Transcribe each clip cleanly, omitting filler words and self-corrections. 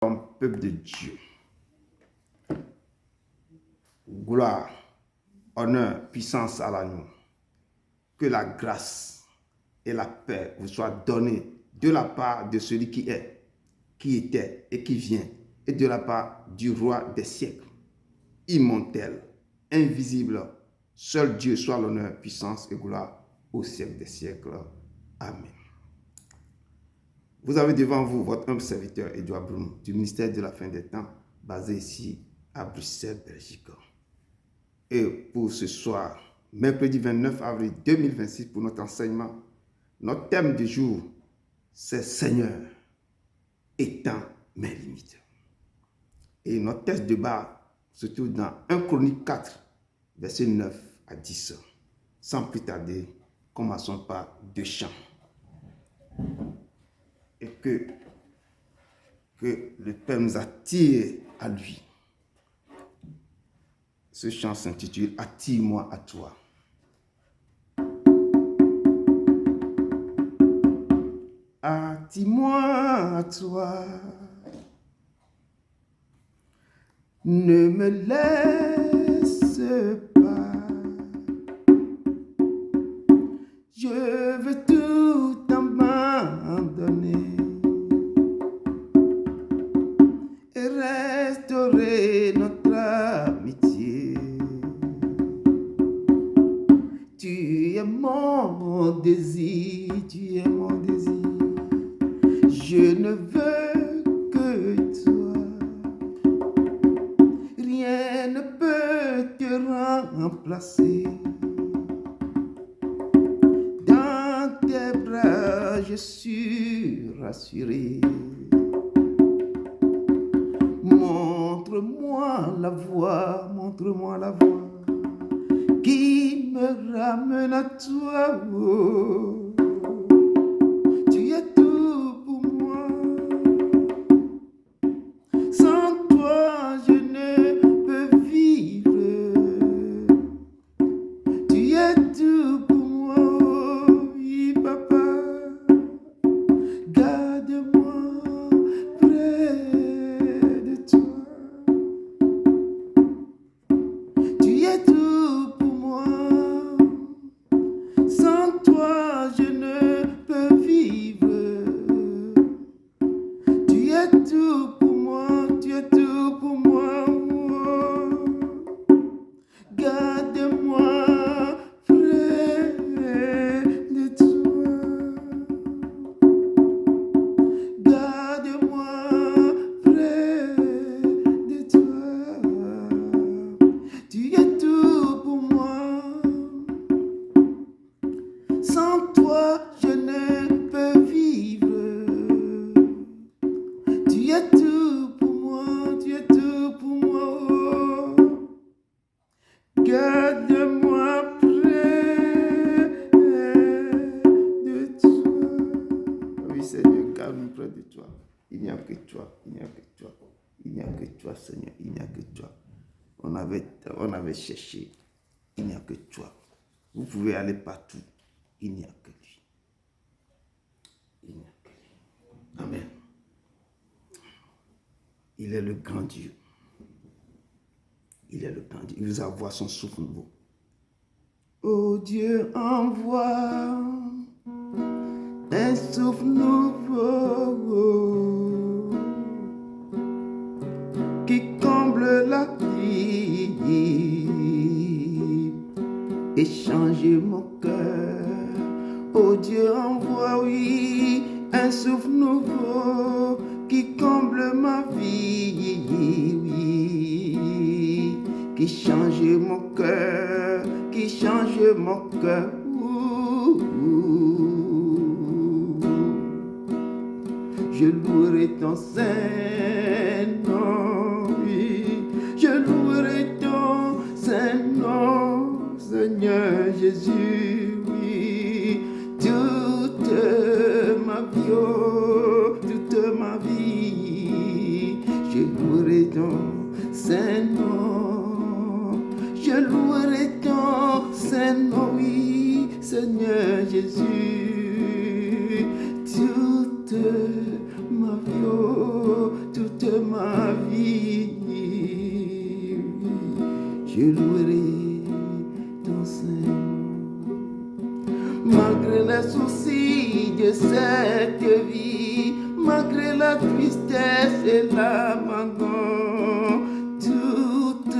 Comme peuple de Dieu, gloire, honneur, puissance à l'agneau. Que la grâce et la paix vous soient données de la part de celui qui est, qui était et qui vient, et de la part du roi des siècles, immortel, invisible. Seul Dieu soit l'honneur, puissance et gloire au siècle des siècles. Amen. Vous avez devant vous votre humble serviteur Edouard Blum du ministère de la fin des temps, basé ici à Bruxelles, Belgique. Et pour ce soir, mercredi 29 avril 2026, pour notre enseignement, notre thème du jour, c'est Seigneur, étends mes limites. Et notre texte de base se trouve dans 1 Chronique 4, versets 9 à 10. Sans plus tarder, commençons par deux chants. Et que le Père nous attire à lui. Ce chant s'intitule « Attire-moi à toi ». Attire-moi à toi, ne me laisse pas, je veux tout abandonner et restaurer notre amitié. Tu es mon désir, tu es mon désir. Je ne veux que toi. Rien ne peut te remplacer. Dans tes bras, je suis rassuré. Montre-moi la voie qui me ramène à toi. Oh. Tu es tout pour moi. Sans toi, je ne peux vivre. Tu es tout pour moi. Oh, oui, papa. Garde-moi près de toi. Tu es tout pour moi. Sans toi, je ne peux vivre. Tu es tout pour moi, tu es tout pour moi. Oh. Garde-moi près de toi. Garde-moi près de toi. Tu es tout pour moi. Sans toi, je ne peux vivre. Tu es tout pour moi, tu es tout pour moi. Oh. Garde-moi près de toi. Oui, Seigneur, garde-moi près de toi. Il n'y a que toi, il n'y a que toi. Il n'y a que toi, Seigneur, il n'y a que toi. On avait cherché, il n'y a que toi. Vous pouvez aller partout, il n'y a que lui. Il n'y a que lui. Amen. Il est le grand Dieu. Il est le grand Dieu. Il vous envoie son souffle nouveau. Oh Dieu, envoie un souffle nouveau qui comble la vie et change mon cœur. Oh Dieu, envoie, oui, un souffle nouveau qui comble ma vie, oui, qui change mon cœur, qui change mon cœur. Je louerai ton saint nom, oui, je louerai ton saint nom, Seigneur Jésus, oui, toute ma vie, oh, toute ma vie, je louerai ton saint nom, je louerai ton saint nom, oui, Seigneur Jésus, toute ma vie, oh, toute ma vie. Je louerai ton Saint-Nom. Malgré les soucis de cette vie, malgré la tristesse et l'abandon, toute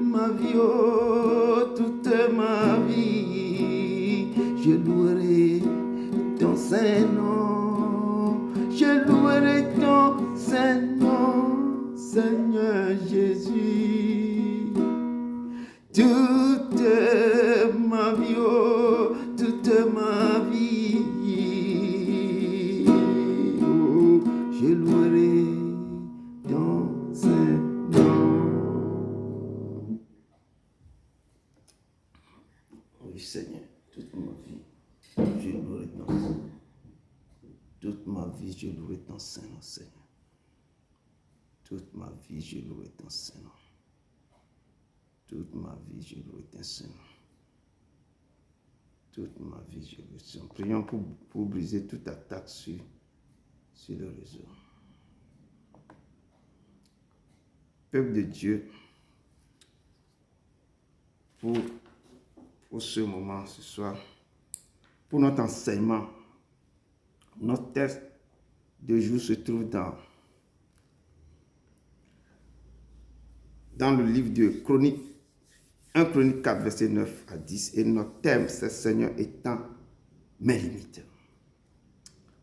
ma vie, oh, toute ma vie, je louerai ton Saint-Nom. Je louerai ton Saint-Nom, Seigneur Jésus. Toute ma vie, oh, toute ma vie, oh, je louerai ton Saint-Nom. Oui, Seigneur, toute ma vie, je louerai ton Saint-Nom. Toute ma vie, je louerai ton Saint-Nom, Seigneur. Toute ma vie, je louerai ton Saint-Nom. Toute ma vie, je louerai ton Saint-Nom. Toute ma vie, je louerai ton Saint-Nom. Prions pour briser toute attaque sur le réseau. Peuple de Dieu, pour ce moment, ce soir, pour notre enseignement, notre texte de jour se trouve dans le livre de Chroniques, 1 Chronique 4, verset 9 à 10. Et notre thème, c'est Seigneur étant mes limites.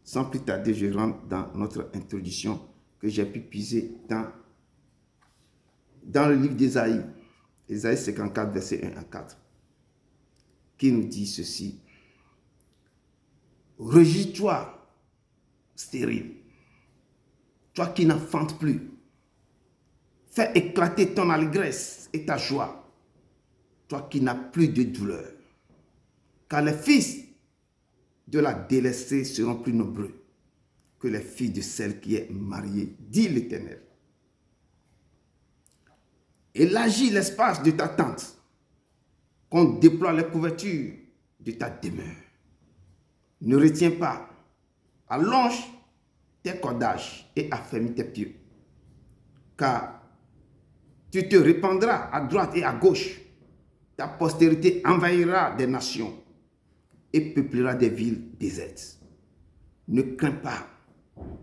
Sans plus tarder, je rentre dans notre introduction que j'ai pu puiser dans le livre d'Ésaïe, Ésaïe 54, verset 1 à 4, qui nous dit ceci. Régis-toi, stérile, toi qui n'enfantes plus. Fais éclater ton allégresse et ta joie, toi qui n'as plus de douleur. Car les fils de la délaissée seront plus nombreux que les filles de celle qui est mariée, dit l'Éternel. Élargis l'espace de ta tente, qu'on déploie les couvertures de ta demeure. Ne retiens pas, allonge tes cordages et affermis tes pieds, car tu te répandras à droite et à gauche. Ta postérité envahira des nations et peuplera des villes désertes. Ne crains pas,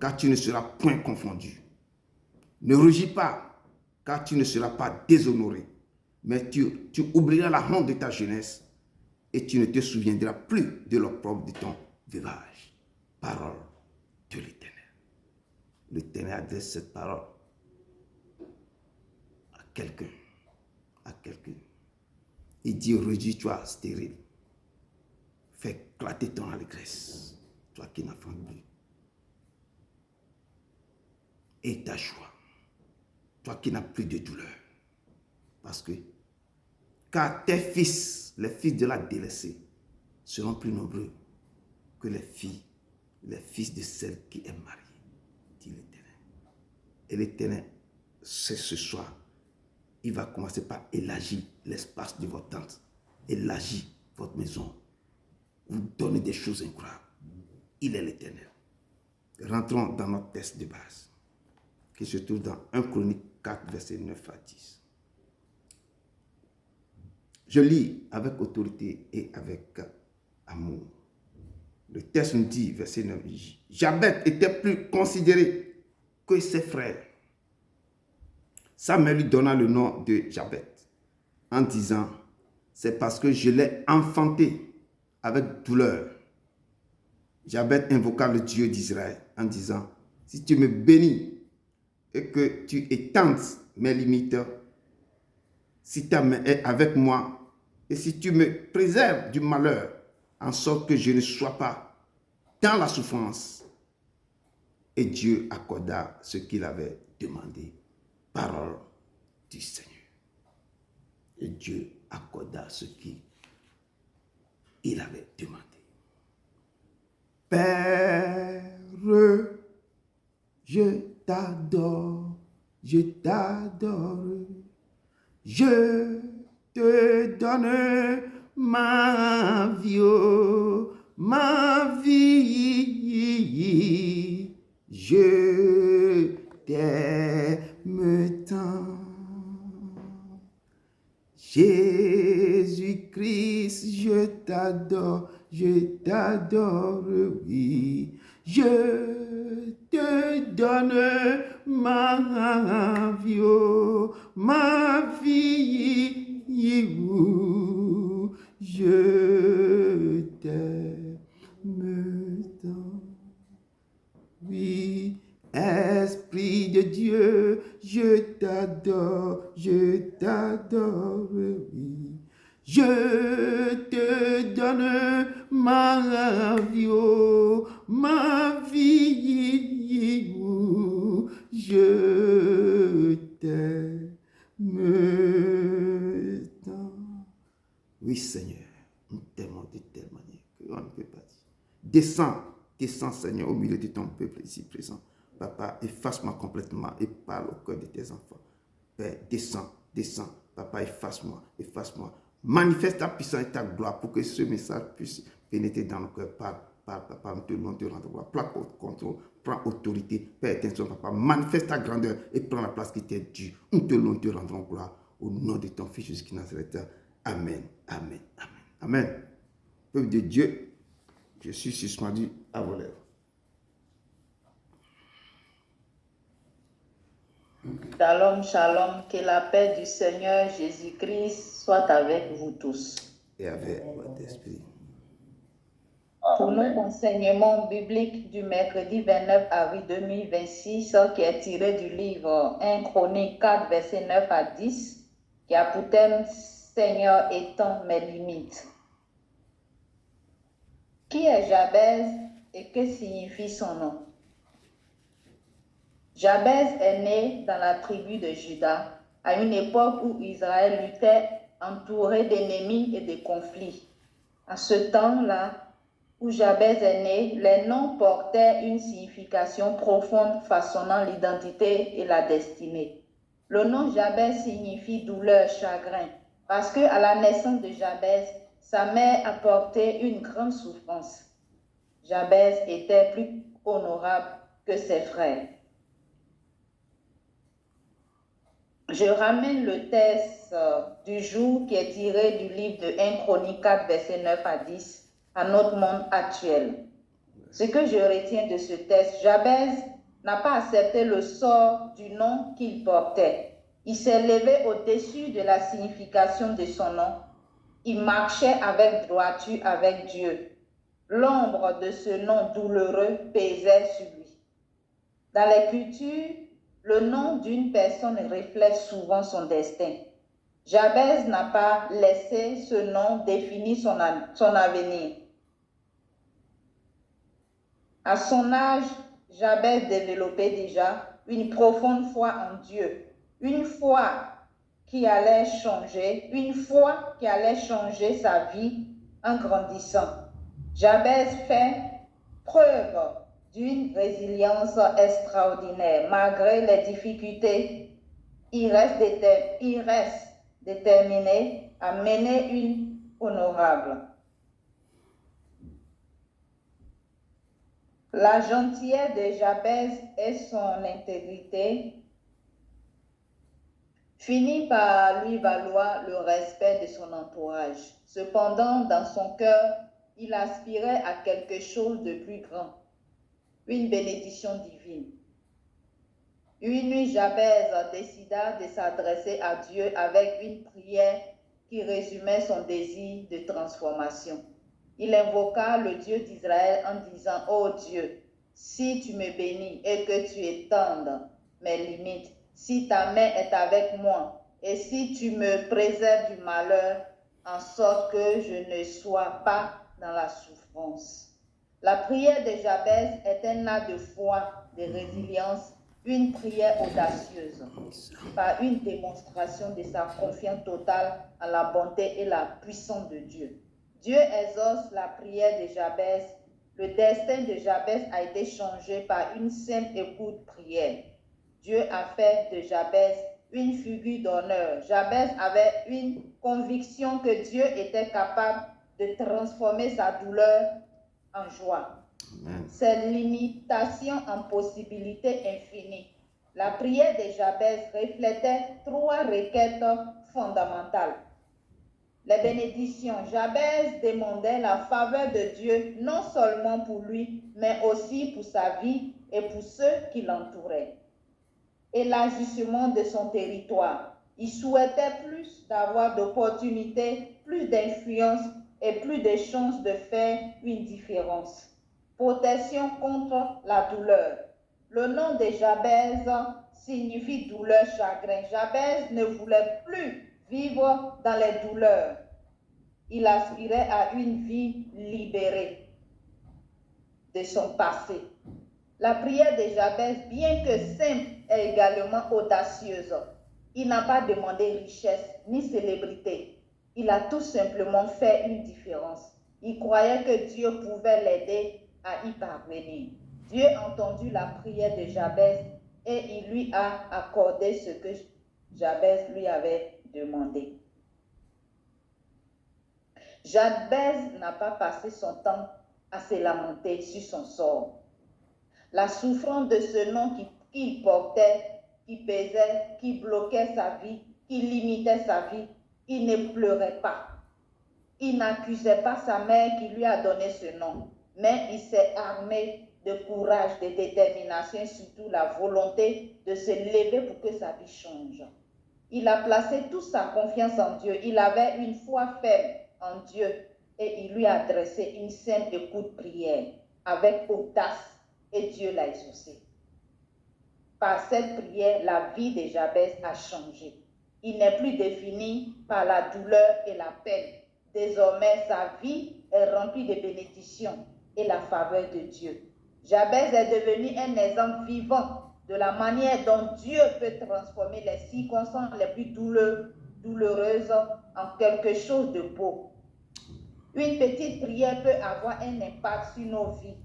car tu ne seras point confondu. Ne rougis pas, car tu ne seras pas déshonoré. Mais tu oublieras la honte de ta jeunesse et tu ne te souviendras plus de l'opprobre de ton veuvage. Parole de l'Éternel. L'Éternel adresse cette parole à quelqu'un. Il dit, régis-toi stérile. Fais éclater ton allégresse, toi qui n'enfantes plus. Et ta joie, toi qui n'as plus de douleur. Car tes fils, les fils de la délaissée, seront plus nombreux que les fils de celle qui est mariée, dit l'Éternel. Et l'Éternel, c'est ce soir, il va commencer par élargir l'espace de votre tente, élargir votre maison, vous donner des choses incroyables. Il est l'Éternel. Rentrons dans notre texte de base, qui se trouve dans 1 Chronique 4, verset 9 à 10. Je lis avec autorité et avec amour. Le texte nous dit, verset 9, Jabet était plus considéré que ses frères. Sa mère lui donna le nom de Jabet en disant, c'est parce que je l'ai enfanté avec douleur. Jabet invoqua le Dieu d'Israël en disant, si tu me bénis et que tu étendes mes limites, si ta main est avec moi et si tu me préserves du malheur, en sorte que je ne sois pas dans la souffrance. Et Dieu accorda ce qu'il avait demandé. Parole du Seigneur. Et Dieu accorda ce qu'il avait demandé. Père, je t'adore, je t'adore, je te donne ma vie, oh, ma vie, je t'aime tant. Jésus-Christ, je t'adore, oui. Je te donne ma vie, oh, ma vie, oh, je t'aime tant. Oui, Esprit de Dieu, je t'adore, oui. Je te donne ma vie, oh, ma vie, oh, je t'aime tant. Oui, Seigneur, nous t'aimons de telle manière qu'on ne peut pas dire. Descends, Seigneur, au milieu de ton peuple ici présent. Papa, efface-moi complètement et parle au cœur de tes enfants. Père, descends. Papa, efface-moi. Manifeste ta puissance et ta gloire pour que ce message puisse pénétrer dans nos cœurs. Parle, papa, nous te rendons gloire. Prends contrôle, prends autorité. Père, attention, papa, manifeste ta grandeur et prends la place qui t'est due. Nous te rendons gloire. Au nom de ton Fils Jésus-Christ Nazareth. Amen. Peuple de Dieu, je suis suspendu à vos lèvres. Shalom, shalom, que la paix du Seigneur Jésus-Christ soit avec vous tous. Et avec votre esprit. Pour notre enseignement biblique du mercredi 29 avril 2026, qui est tiré du livre 1 Chronique 4, verset 9 à 10, qui a pour thème Seigneur étends mes limites. Qui est Jabez et que signifie son nom? Jabez est né dans la tribu de Juda à une époque où Israël luttait entouré d'ennemis et de conflits. À ce temps-là, où Jabez est né, les noms portaient une signification profonde façonnant l'identité et la destinée. Le nom Jabez signifie douleur, chagrin, parce qu'à la naissance de Jabez, sa mère apportait une grande souffrance. Jabez était plus honorable que ses frères. Je ramène le texte du jour qui est tiré du livre de 1 Chronique 4, verset 9 à 10, à notre monde actuel. Ce que je retiens de ce texte, Jabez n'a pas accepté le sort du nom qu'il portait. Il s'est levé au-dessus de la signification de son nom. Il marchait avec droiture avec Dieu. L'ombre de ce nom douloureux pesait sur lui. Dans les cultures, le nom d'une personne reflète souvent son destin. Jabez n'a pas laissé ce nom définir son avenir. À son âge, Jabez développait déjà une profonde foi en Dieu, une foi qui allait changer sa vie en grandissant. Jabez fait preuve d'une résilience extraordinaire. Malgré les difficultés, il reste déterminé à mener une honorable. La gentillesse de Jabez et son intégrité finit par lui valoir le respect de son entourage. Cependant, dans son cœur, il aspirait à quelque chose de plus grand, une bénédiction divine. Une nuit, Jabez décida de s'adresser à Dieu avec une prière qui résumait son désir de transformation. Il invoqua le Dieu d'Israël en disant « Oh Dieu, si tu me bénis et que tu étendes mes limites, si ta main est avec moi et si tu me préserves du malheur, en sorte que je ne sois pas dans la souffrance. » La prière de Jabez est un acte de foi, de résilience, une prière audacieuse, par une démonstration de sa confiance totale en la bonté et la puissance de Dieu. Dieu exauce la prière de Jabez. Le destin de Jabez a été changé par une simple écoute prière. Dieu a fait de Jabez une figure d'honneur. Jabez avait une conviction que Dieu était capable de transformer sa douleur en joie. Ses limitations en possibilités infinies. La prière de Jabez reflétait 3 requêtes fondamentales. Les bénédictions. Jabez demandait la faveur de Dieu non seulement pour lui, mais aussi pour sa vie et pour ceux qui l'entouraient. Élargissement de son territoire. Il souhaitait plus d'avoir d'opportunités, plus d'influence et plus de chances de faire une différence. Protection contre la douleur. Le nom de Jabez signifie douleur, chagrin. Jabez ne voulait plus vivre dans les douleurs. Il aspirait à une vie libérée de son passé. La prière de Jabez, bien que simple, est également audacieuse. Il n'a pas demandé richesse ni célébrité. Il a tout simplement fait une différence. Il croyait que Dieu pouvait l'aider à y parvenir. Dieu a entendu la prière de Jabez et il lui a accordé ce que Jabez lui avait demandé. Jabez n'a pas passé son temps à se lamenter sur son sort. La souffrance de ce nom qu'il portait, qui pesait, qui bloquait sa vie, qui limitait sa vie, il ne pleurait pas. Il n'accusait pas sa mère qui lui a donné ce nom, mais il s'est armé de courage, de détermination et surtout la volonté de se lever pour que sa vie change. Il a placé toute sa confiance en Dieu. Il avait une foi ferme en Dieu et il lui a adressé une simple écoute prière avec audace et Dieu l'a exaucé. Par cette prière, la vie de Jabez a changé. Il n'est plus défini par la douleur et la peine. Désormais, sa vie est remplie de bénédictions et la faveur de Dieu. Jabez est devenu un exemple vivant de la manière dont Dieu peut transformer les circonstances les plus douloureuses en quelque chose de beau. Une petite prière peut avoir un impact sur nos vies.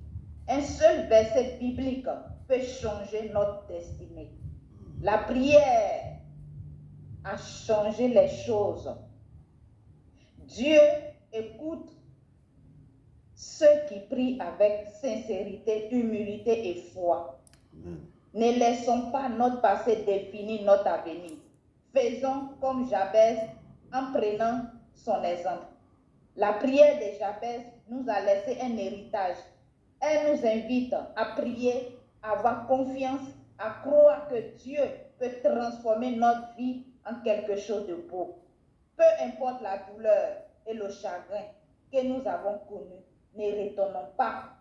Un seul verset biblique peut changer notre destinée. La prière a changé les choses. Dieu écoute ceux qui prient avec sincérité, humilité et foi. Ne laissons pas notre passé définir notre avenir. Faisons comme Jabez en prenant son exemple. La prière de Jabez nous a laissé un héritage. Elle nous invite à prier, à avoir confiance, à croire que Dieu peut transformer notre vie en quelque chose de beau. Peu importe la douleur et le chagrin que nous avons connus, ne retournons pas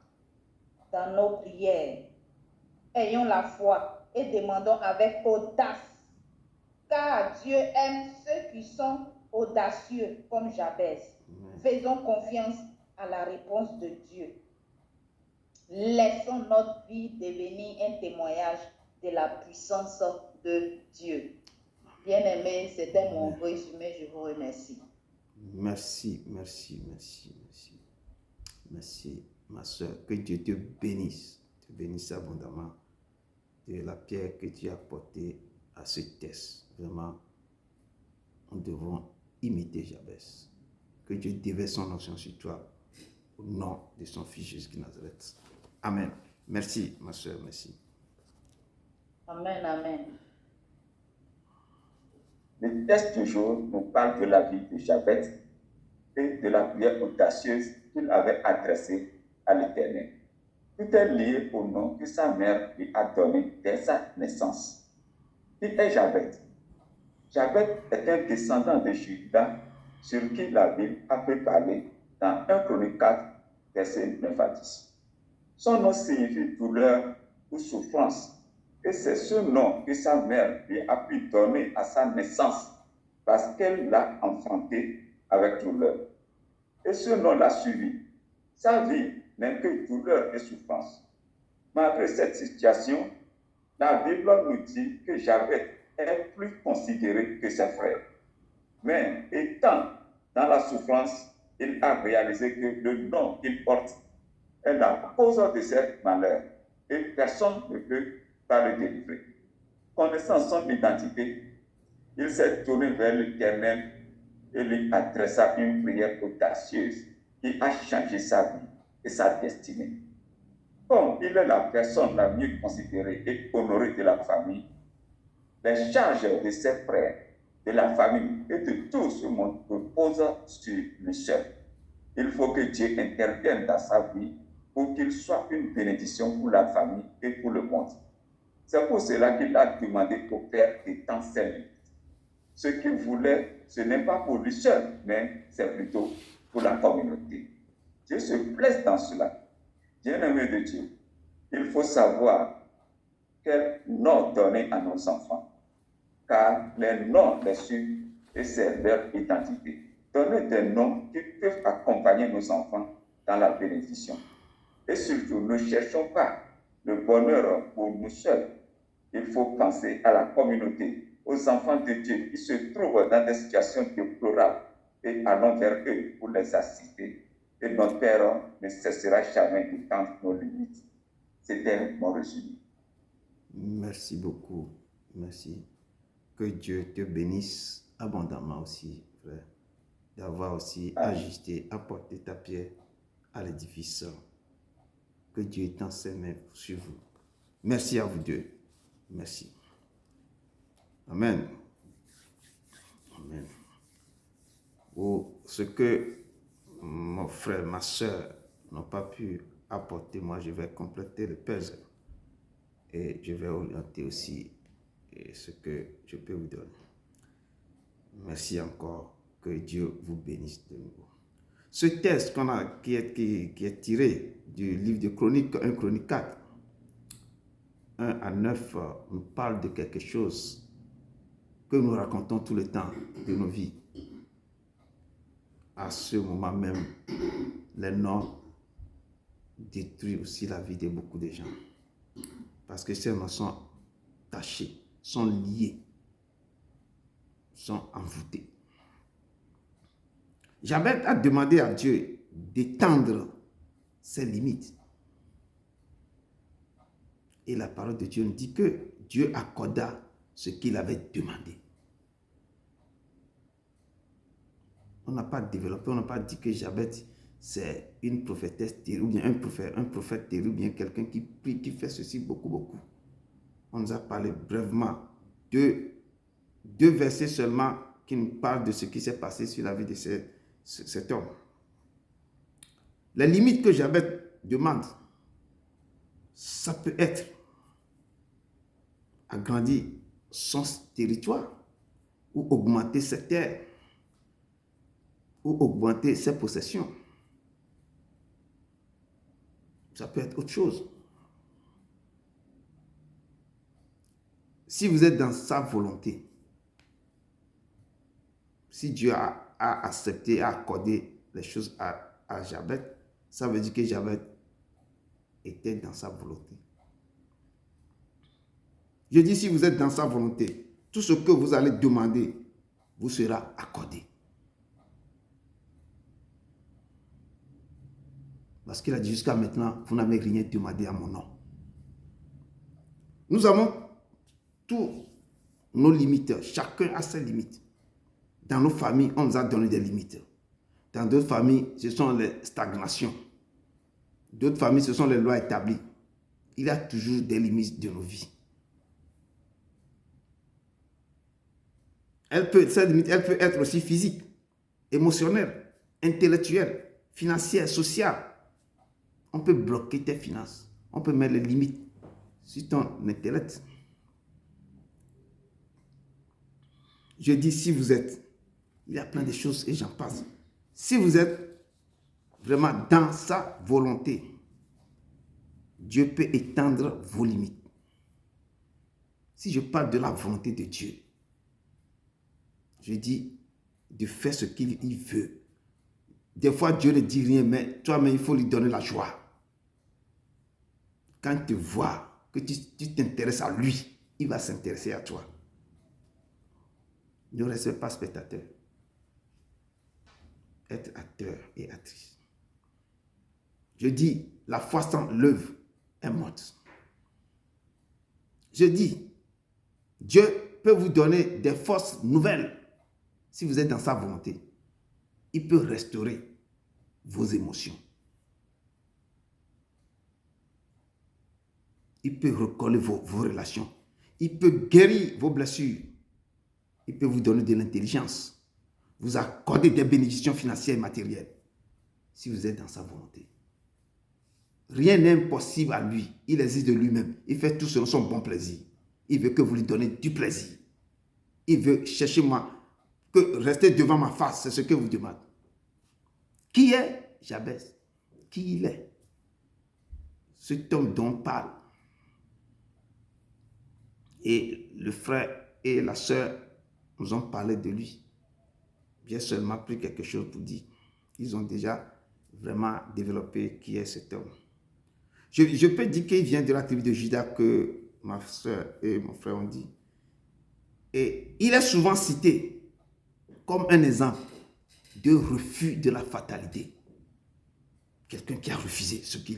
dans nos prières. Ayons la foi et demandons avec audace, car Dieu aime ceux qui sont audacieux comme Jabez. Faisons confiance à la réponse de Dieu. Laissons notre vie devenir un témoignage de la puissance de Dieu. Bien-aimés, c'était mon résumé. Je vous remercie. Merci, ma soeur. Que Dieu te bénisse abondamment de la pierre que tu as portée à ce test. Vraiment, nous devons imiter Jabez. Que Dieu déverse son onction sur toi au nom de son Fils Jésus de Nazareth. Amen. Merci, ma soeur, merci. Amen, amen. Le texte du jour nous parle de la vie de Jabez et de la prière audacieuse qu'il avait adressée à l'Éternel. Tout est lié au nom que sa mère lui a donné dès sa naissance. Qui est Jabez? Jabez est un descendant de Juda sur qui la Bible a fait parler dans 1 Chronique 4, verset 9 à 10. Son nom signifie douleur ou souffrance. Et c'est ce nom que sa mère lui a pu donner à sa naissance parce qu'elle l'a enfanté avec douleur. Et ce nom l'a suivi. Sa vie n'est que douleur et souffrance. Malgré cette situation, la Bible nous dit que Jabez est plus considéré que ses frères. Mais étant dans la souffrance, il a réalisé que le nom qu'il porte est la cause de ses malheurs et personne ne peut pas le délivrer. Connaissant son identité, il s'est tourné vers l'Éternel et lui adressa une prière audacieuse qui a changé sa vie et sa destinée. Comme il est la personne la mieux considérée et honorée de la famille, Les charges de ses frères, de la famille et de tout ce monde reposent sur lui seul. Il faut que Dieu intervienne dans sa vie pour qu'il soit une bénédiction pour la famille et pour le monde. C'est pour cela qu'il a demandé au Père d'étendre ses limites. Ce qu'il voulait, ce n'est pas pour lui seul, mais c'est plutôt pour la communauté. Dieu se plaise dans cela. Bien-aimé de Dieu, il faut savoir quel nom donner à nos enfants, car les noms, bien sûr, c'est leur identité. Donner des noms qui peuvent accompagner nos enfants dans la bénédiction. Et surtout, ne cherchons pas le bonheur pour nous seuls. Il faut penser à la communauté, aux enfants de Dieu qui se trouvent dans des situations déplorables et allons vers eux pour les assister. Et notre Père ne cessera jamais d'étendre nos limites. C'était mon résumé. Merci beaucoup. Merci. Que Dieu te bénisse abondamment aussi, frère, d'avoir aussi ajusté, apporté ta pierre à l'édifice. Que Dieu étende ses mains sur vous. Merci à vous deux. Merci. Amen. Amen. Ce que mon frère, ma soeur n'ont pas pu apporter, moi je vais compléter le puzzle. Et je vais orienter aussi ce que je peux vous donner. Merci encore. Que Dieu vous bénisse de nouveau. Ce texte qui est tiré du livre de Chroniques, 1 Chronique 4, 1 à 9, nous parle de quelque chose que nous racontons tout le temps de nos vies. À ce moment même, les noms détruisent aussi la vie de beaucoup de gens. Parce que ces noms sont tachés, sont liés, sont envoûtés. Jabez a demandé à Dieu d'étendre ses limites. Et la parole de Dieu nous dit que Dieu accorda ce qu'il avait demandé. On n'a pas développé, on n'a pas dit que Jabez c'est une prophétesse terrible, ou bien un prophète terrible, ou bien quelqu'un qui prie, qui fait ceci beaucoup. On nous a parlé brièvement de deux versets seulement qui nous parlent de ce qui s'est passé sur la vie de cet homme. Les limites que Jabez demande, ça peut être agrandir son territoire ou augmenter ses terres ou augmenter ses possessions. Ça peut être autre chose. Si vous êtes dans sa volonté, si Dieu a accepté, a accordé les choses à Jabez, ça veut dire que Jabez était dans sa volonté. Je dis, si vous êtes dans sa volonté, tout ce que vous allez demander vous sera accordé. Parce qu'il a dit jusqu'à maintenant, vous n'avez rien demandé à mon nom. Nous avons tous nos limites. Chacun a ses limites. Dans nos familles, on nous a donné des limites. Dans d'autres familles, ce sont les stagnations. D'autres familles, ce sont les lois établies. Il y a toujours des limites de nos vies. Cette limite, elle peut être aussi physique, émotionnelle, intellectuelle, financière, sociale. On peut bloquer tes finances. On peut mettre les limites sur ton intellect. Je dis, si vous êtes, il y a plein de choses et j'en passe. Si vous êtes vraiment dans sa volonté, Dieu peut étendre vos limites. Si je parle de la volonté de Dieu, je dis de faire ce qu'il veut. Des fois, Dieu ne dit rien, mais toi-même, il faut lui donner la joie. Quand il te voit que tu t'intéresses à lui, il va s'intéresser à toi. Ne restez pas spectateur. Être acteur et actrice. Je dis, la foi sans l'œuvre est morte. Je dis, Dieu peut vous donner des forces nouvelles si vous êtes dans sa volonté. Il peut restaurer vos émotions. Il peut recoller vos relations. Il peut guérir vos blessures. Il peut vous donner de l'intelligence. Vous accorder des bénédictions financières et matérielles. Si vous êtes dans sa volonté. Rien n'est impossible à lui. Il existe de lui-même. Il fait tout selon son bon plaisir. Il veut que vous lui donnez du plaisir. Il veut chercher moi, que rester devant ma face, c'est ce que vous demandez. Qui est Jabez? Qui il est? Cet homme dont on parle. Et le frère et la sœur nous ont parlé de lui. J'ai seulement pris quelque chose pour dire. Ils ont déjà vraiment développé qui est cet homme. Je peux dire qu'il vient de la tribu de Juda que ma soeur et mon frère ont dit. Et il est souvent cité comme un exemple de refus de la fatalité. Quelqu'un qui a refusé ce qui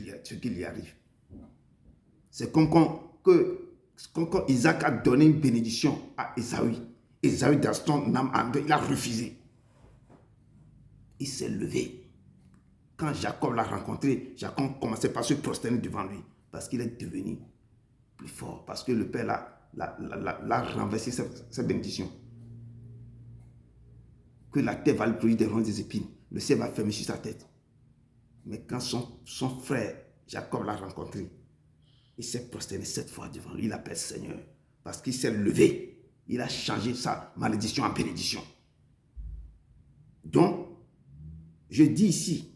lui arrive. C'est comme quand Isaac a donné une bénédiction à Ésaü. Ésaü, dans son âme, il a refusé. Il s'est levé. Quand Jacob l'a rencontré, Jacob commençait par se prosterner devant lui parce qu'il est devenu plus fort, parce que le Père l'a renversé sa bénédiction. Que la terre va lui produire des ronces des épines, le ciel va fermer sur sa tête. Mais quand son frère Jacob l'a rencontré, il s'est prosterné 7 fois devant lui, il appelle Seigneur, parce qu'il s'est levé, il a changé sa malédiction en bénédiction. Donc, je dis ici,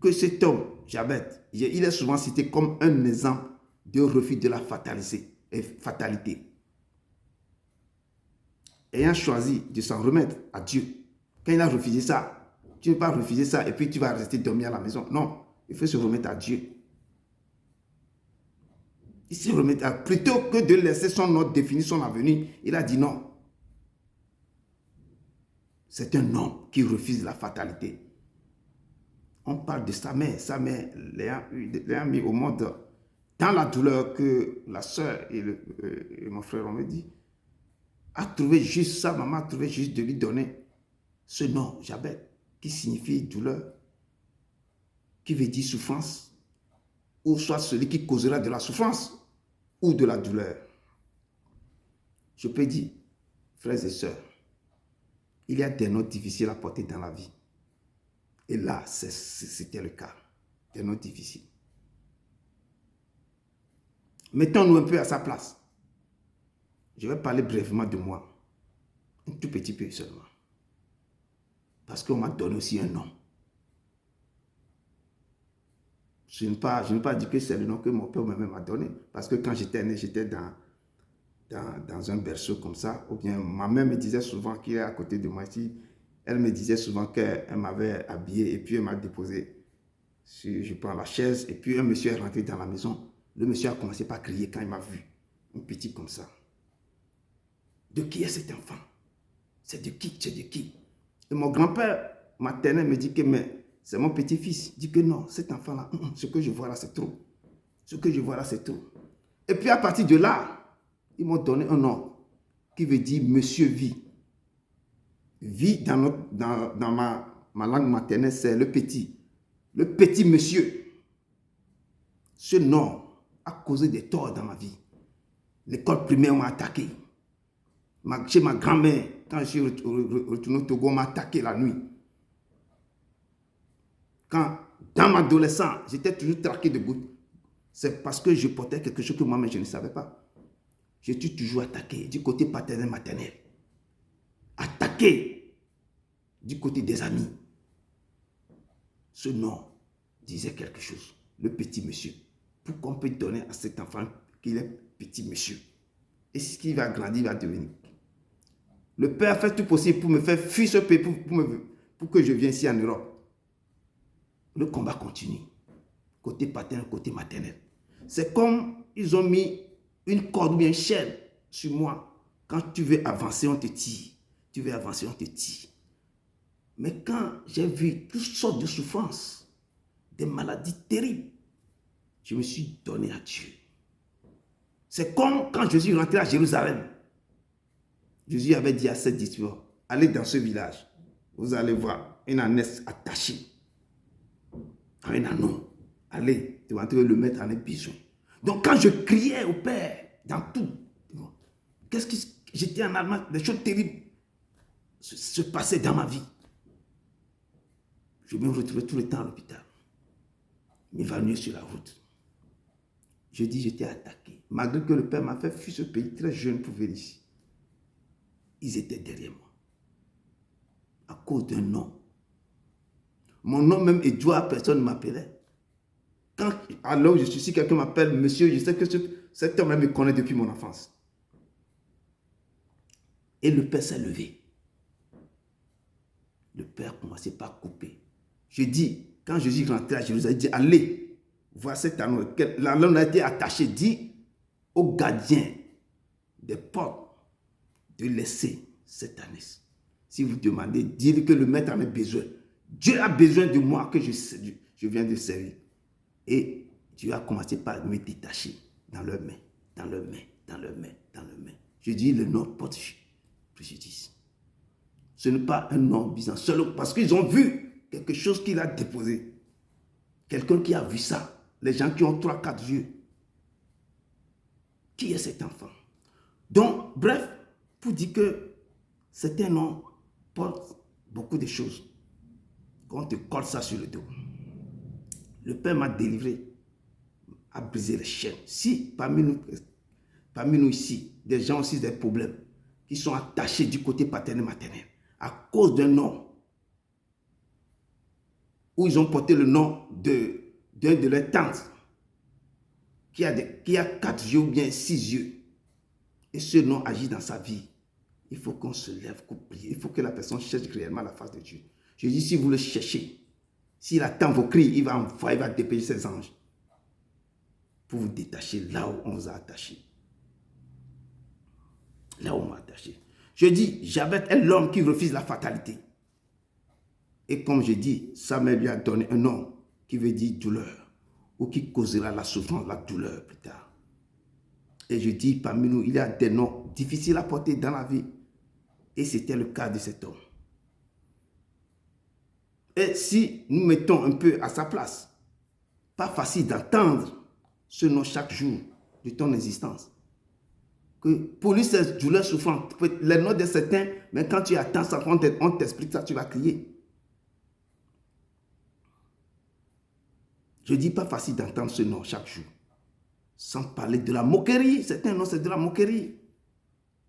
que cet homme, Jabez, il est souvent cité comme un exemple de refus de la fatalité. Ayant choisi de s'en remettre à Dieu, quand il a refusé ça, tu ne peux pas refuser ça et puis tu vas rester dormir à la maison. Non, il faut se remettre à Dieu. Il se remet plutôt que de laisser son ordre définir son avenir, il a dit non. C'est un homme qui refuse la fatalité. On parle de sa mère l'ayant mis au monde dans la douleur que la soeur et mon frère ont me dit, a trouvé juste, sa maman a trouvé juste de lui donner ce nom, Jabez, qui signifie douleur, qui veut dire souffrance, ou soit celui qui causera de la souffrance ou de la douleur. Je peux dire, frères et sœurs, il y a des notes difficiles à porter dans la vie. Et là, c'était le cas. Des notes difficiles. Mettons-nous un peu à sa place. Je vais parler brièvement de moi. Un tout petit peu seulement. Parce qu'on m'a donné aussi un nom. Je ne vais pas dire que c'est le nom que mon père m'a donné. Parce que quand j'étais né, j'étais dans un berceau comme ça. Ou bien ma mère me disait souvent qu'il est à côté de moi ici. Elle me disait souvent qu'elle m'avait habillé et puis elle m'a déposé sur, je prends la chaise et puis un monsieur est rentré dans la maison. Le monsieur a commencé par crier quand il m'a vu. Un petit comme ça. De qui est cet enfant? C'est de qui? C'est de qui? Et mon grand-père maternel me dit que mais c'est mon petit-fils. Il dit que non, cet enfant-là, ce que je vois là, c'est trop. Ce que je vois là, c'est trop. Et puis à partir de là, ils m'ont donné un nom qui veut dire Monsieur Vie. Vie dans ma langue maternelle, c'est le petit. Le petit monsieur. Ce nom a causé des torts dans ma vie. L'école primaire m'a attaqué. Chez ma grand-mère, quand je suis retourné au Togo, on m'a attaqué la nuit. Quand, dans ma adolescence, j'étais toujours traqué de gouttes. C'est parce que je portais quelque chose que moi-même je ne savais pas. Je suis toujours attaqué du côté paternel, maternel. Attaqué du côté des amis. Ce nom disait quelque chose. Le petit monsieur. Pourquoi on peut donner à cet enfant qu'il est petit monsieur? Et ce qu'il va grandir, il va devenir. Le père a fait tout possible pour me faire fuir ce pays, pour que je vienne ici en Europe. Le combat continue. Côté paternel, côté maternel. C'est comme ils ont mis une corde ou bien une chaîne sur moi. Quand tu veux avancer, on te tire. Tu veux avancer, on te tire. Mais quand j'ai vu toutes sortes de souffrances, des maladies terribles, je me suis donné à Dieu. C'est comme quand Jésus est rentré à Jérusalem. Jésus avait dit à ses disciples, allez dans ce village, vous allez voir une ânesse attachée à un anneau. Allez, tu vas le mettre en un bison. Donc quand je criais au Père, dans tout, qu'est-ce que j'étais en Allemagne, des choses terribles se passaient dans ma vie. Je me retrouvais tout le temps à l'hôpital, m'évanouir sur la route. Je dis, j'étais attaqué. Malgré que le Père m'a fait fuir ce pays très jeune pour venir ici. Ils étaient derrière moi. À cause d'un nom. Mon nom même Edouard, personne ne m'appelait. Alors je suis si quelqu'un m'appelle monsieur, je sais que cet homme me connaît depuis mon enfance. Et le Père s'est levé. Le Père commençait par couper. Je dis, quand Jésus rentrait à Jérusalem, il dit, allez, voir cet anneau. L'anneau a été attaché, dit au gardien des portes de laisser cette année. Si vous demandez, dites que le maître en a besoin. Dieu a besoin de moi que je viens de servir. Et Dieu a commencé par me détacher dans leurs mains, dans leurs mains, dans leurs mains, dans leurs mains. Je dis, le nom porte préjudice. Ce n'est pas un nom bizarre, seulement parce qu'ils ont vu quelque chose qu'il a déposé. Quelqu'un qui a vu ça. Les gens qui ont 3-4 yeux. Qui est cet enfant? Donc, bref, pour dire que c'est un nom porte beaucoup de choses. Quand on te colle ça sur le dos. Le Père m'a délivré, a brisé les chaînes. Si parmi nous ici, des gens aussi des problèmes, qui sont attachés du côté paternel-maternel, à cause d'un nom, où ils ont porté le nom d'un de leurs tantes, qui a 4 yeux ou bien 6 yeux, et ce nom agit dans sa vie, il faut qu'on se lève, qu'on prie. Il faut que la personne cherche réellement la face de Dieu. Je dis, si vous le cherchez, s'il attend vos cris, il va dépêcher ses anges pour vous détacher là où on vous a attaché. Là où on m'a attaché. Je dis, Jabet est l'homme qui refuse la fatalité. Et comme je dis, Samuel lui a donné un nom qui veut dire douleur, ou qui causera la souffrance, la douleur plus tard. Et je dis, parmi nous, il y a des noms difficiles à porter dans la vie. Et c'était le cas de cet homme. Et si nous mettons un peu à sa place, pas facile d'entendre ce nom chaque jour de ton existence. Que pour lui, c'est douleur souffrante. Les noms de certains, mais quand tu attends ça, on t'explique ça, tu vas crier. Je dis pas facile d'entendre ce nom chaque jour. Sans parler de la moquerie. Certains noms, c'est de la moquerie.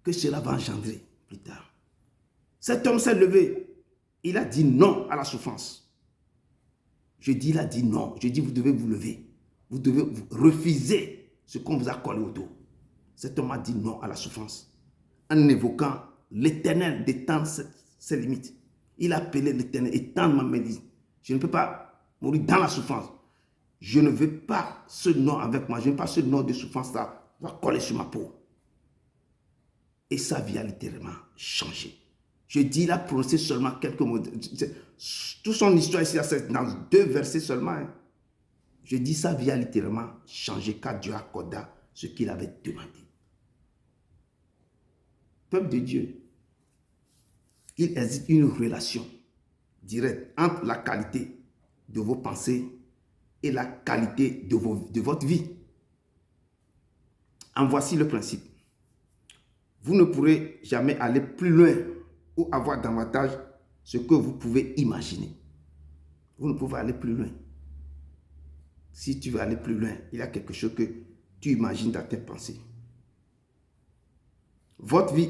Que cela va engendrer plus tard. Cet homme s'est levé. Il a dit non à la souffrance. Je dis, il a dit non. Je dis, vous devez vous lever. Vous devez refuser ce qu'on vous a collé au dos. Cet homme a dit non à la souffrance. En évoquant l'Éternel d'étendre ses limites. Il a appelé l'Éternel, étendre ma main. Je ne peux pas mourir dans la souffrance. Je ne veux pas ce nom avec moi. Je ne veux pas ce nom de souffrance-là va coller sur ma peau. Et sa vie a littéralement changé. Je dis, il a prononcé seulement quelques mots. Toute son histoire ici, c'est dans 2 versets seulement. Je dis, sa vie a littéralement changé car Dieu accorda ce qu'il avait demandé. Peuple de Dieu, il existe une relation directe entre la qualité de vos pensées et la qualité de votre vie. En voici le principe. Vous ne pourrez jamais aller plus loin ou avoir davantage ce que vous pouvez imaginer. Vous ne pouvez aller plus loin. Si tu veux aller plus loin, il y a quelque chose que tu imagines dans tes pensées. Votre vie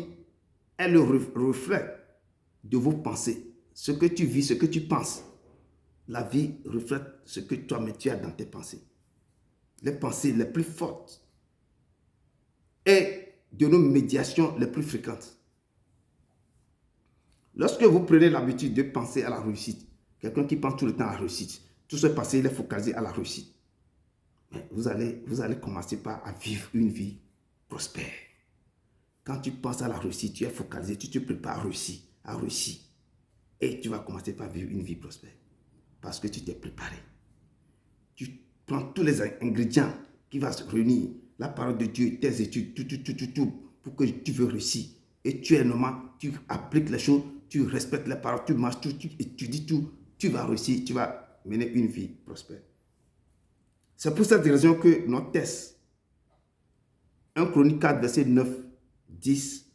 est le reflet de vos pensées. Ce que tu vis, ce que tu penses. La vie reflète ce que toi-même tu as dans tes pensées. Les pensées les plus fortes et de nos médiations les plus fréquentes. Lorsque vous prenez l'habitude de penser à la réussite, quelqu'un qui pense tout le temps à la réussite, tout ce passé, il est focalisé à la réussite. Mais vous allez commencer à vivre une vie prospère. Quand tu penses à la réussite, tu es focalisé, tu te prépares à réussir. Et tu vas commencer par vivre une vie prospère. Parce que tu t'es préparé. Tu prends tous les ingrédients qui vont se réunir. La parole de Dieu, tes études, tout, pour que tu veux réussir. Et tu es normal, tu appliques les choses, tu respectes les paroles, tu marches, tu étudies tout, tu vas réussir, tu vas mener une vie prospère. C'est pour cette raison que nos tests 1 Chronique 4, verset 9, 10.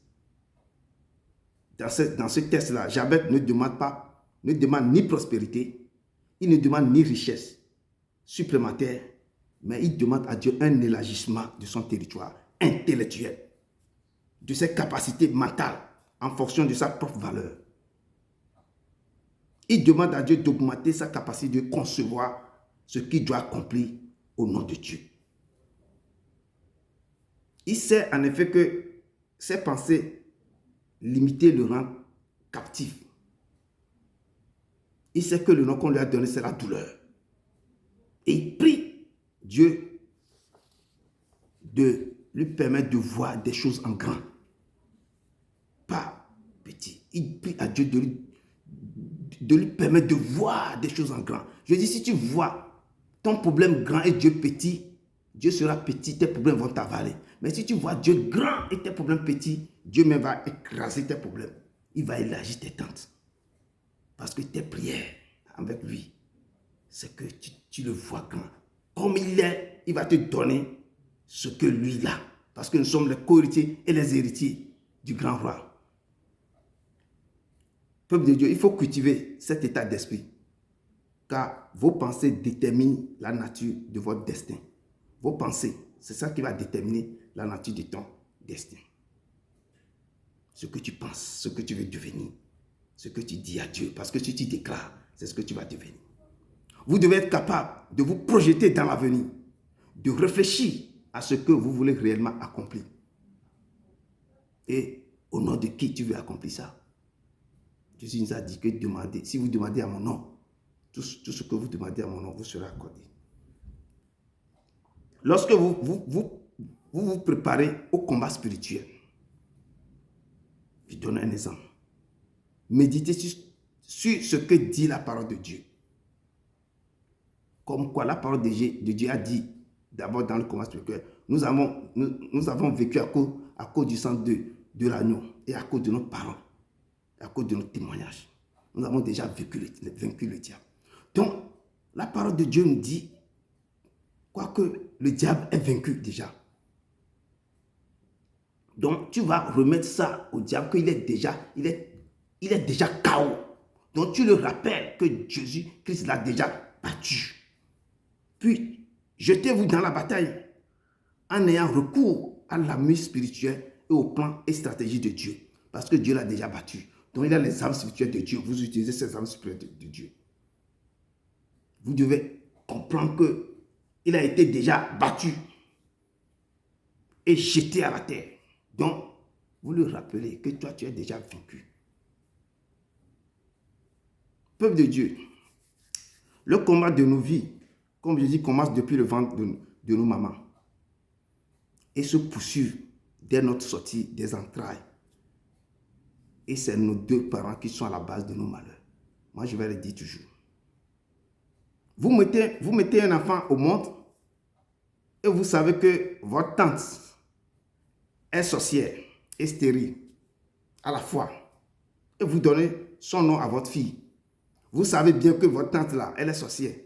Dans ce texte-là, Jabez ne demande ni prospérité, il ne demande ni richesse supplémentaire, mais il demande à Dieu un élargissement de son territoire intellectuel, de ses capacités mentales en fonction de sa propre valeur. Il demande à Dieu d'augmenter sa capacité de concevoir ce qu'il doit accomplir au nom de Dieu. Il sait en effet que ses pensées limitées le rendent captif. Il sait que le nom qu'on lui a donné, c'est la douleur. Et il prie Dieu de lui permettre de voir des choses en grand, pas petit. Il prie à Dieu de lui permettre de voir des choses en grand. Je dis, si tu vois ton problème grand et Dieu petit, Dieu sera petit, tes problèmes vont t'avaler. Mais si tu vois Dieu grand et tes problèmes petits, Dieu même va écraser tes problèmes. Il va élargir tes tentes. Parce que tes prières avec lui, c'est que tu le vois grand. Comme il est, il va te donner ce que lui a. Parce que nous sommes les co-héritiers et les héritiers du grand roi. Peuple de Dieu, il faut cultiver cet état d'esprit. Car vos pensées déterminent la nature de votre destin. Vos pensées, c'est ça qui va déterminer la nature de ton destin. Ce que tu penses, ce que tu veux devenir, ce que tu dis à Dieu. Parce que si tu déclares, c'est ce que tu vas devenir. Vous devez être capable de vous projeter dans l'avenir, de réfléchir à ce que vous voulez réellement accomplir. Et au nom de qui tu veux accomplir ça? Jésus nous a dit que si vous demandez à mon nom, tout ce que vous demandez à mon nom vous sera accordé. Lorsque vous préparez au combat spirituel, je donne un exemple. Méditez sur ce que dit la parole de Dieu. Comme quoi la parole de Dieu a dit, d'abord dans le combat spirituel, nous avons vécu à cause du sang de l'agneau et à cause de nos paroles, à cause de nos témoignages. Nous avons déjà vaincu le diable. Donc, la parole de Dieu nous dit, quoique le diable est vaincu déjà. Donc, tu vas remettre ça au diable qu'il est déjà, il est déjà KO. Donc, tu le rappelles que Jésus-Christ l'a déjà battu. Puis, jetez-vous dans la bataille en ayant recours à l'armure spirituelle et au plan et stratégie de Dieu. Parce que Dieu l'a déjà battu. Donc, il a les armes spirituelles de Dieu. Vous utilisez ces armes spirituelles de Dieu. Vous devez comprendre qu'il a été déjà battu et jeté à la terre. Donc, vous lui rappelez que toi, tu es déjà vaincu. Peuple de Dieu, le combat de nos vies, comme je dis, commence depuis le ventre de nos mamans et se poursuit dès notre sortie des entrailles. Et c'est nos deux parents qui sont à la base de nos malheurs. Moi, je vais le dire toujours. Vous mettez un enfant au monde et vous savez que votre tante est sorcière et stérile à la fois. Et vous donnez son nom à votre fille. Vous savez bien que votre tante là, elle est sorcière.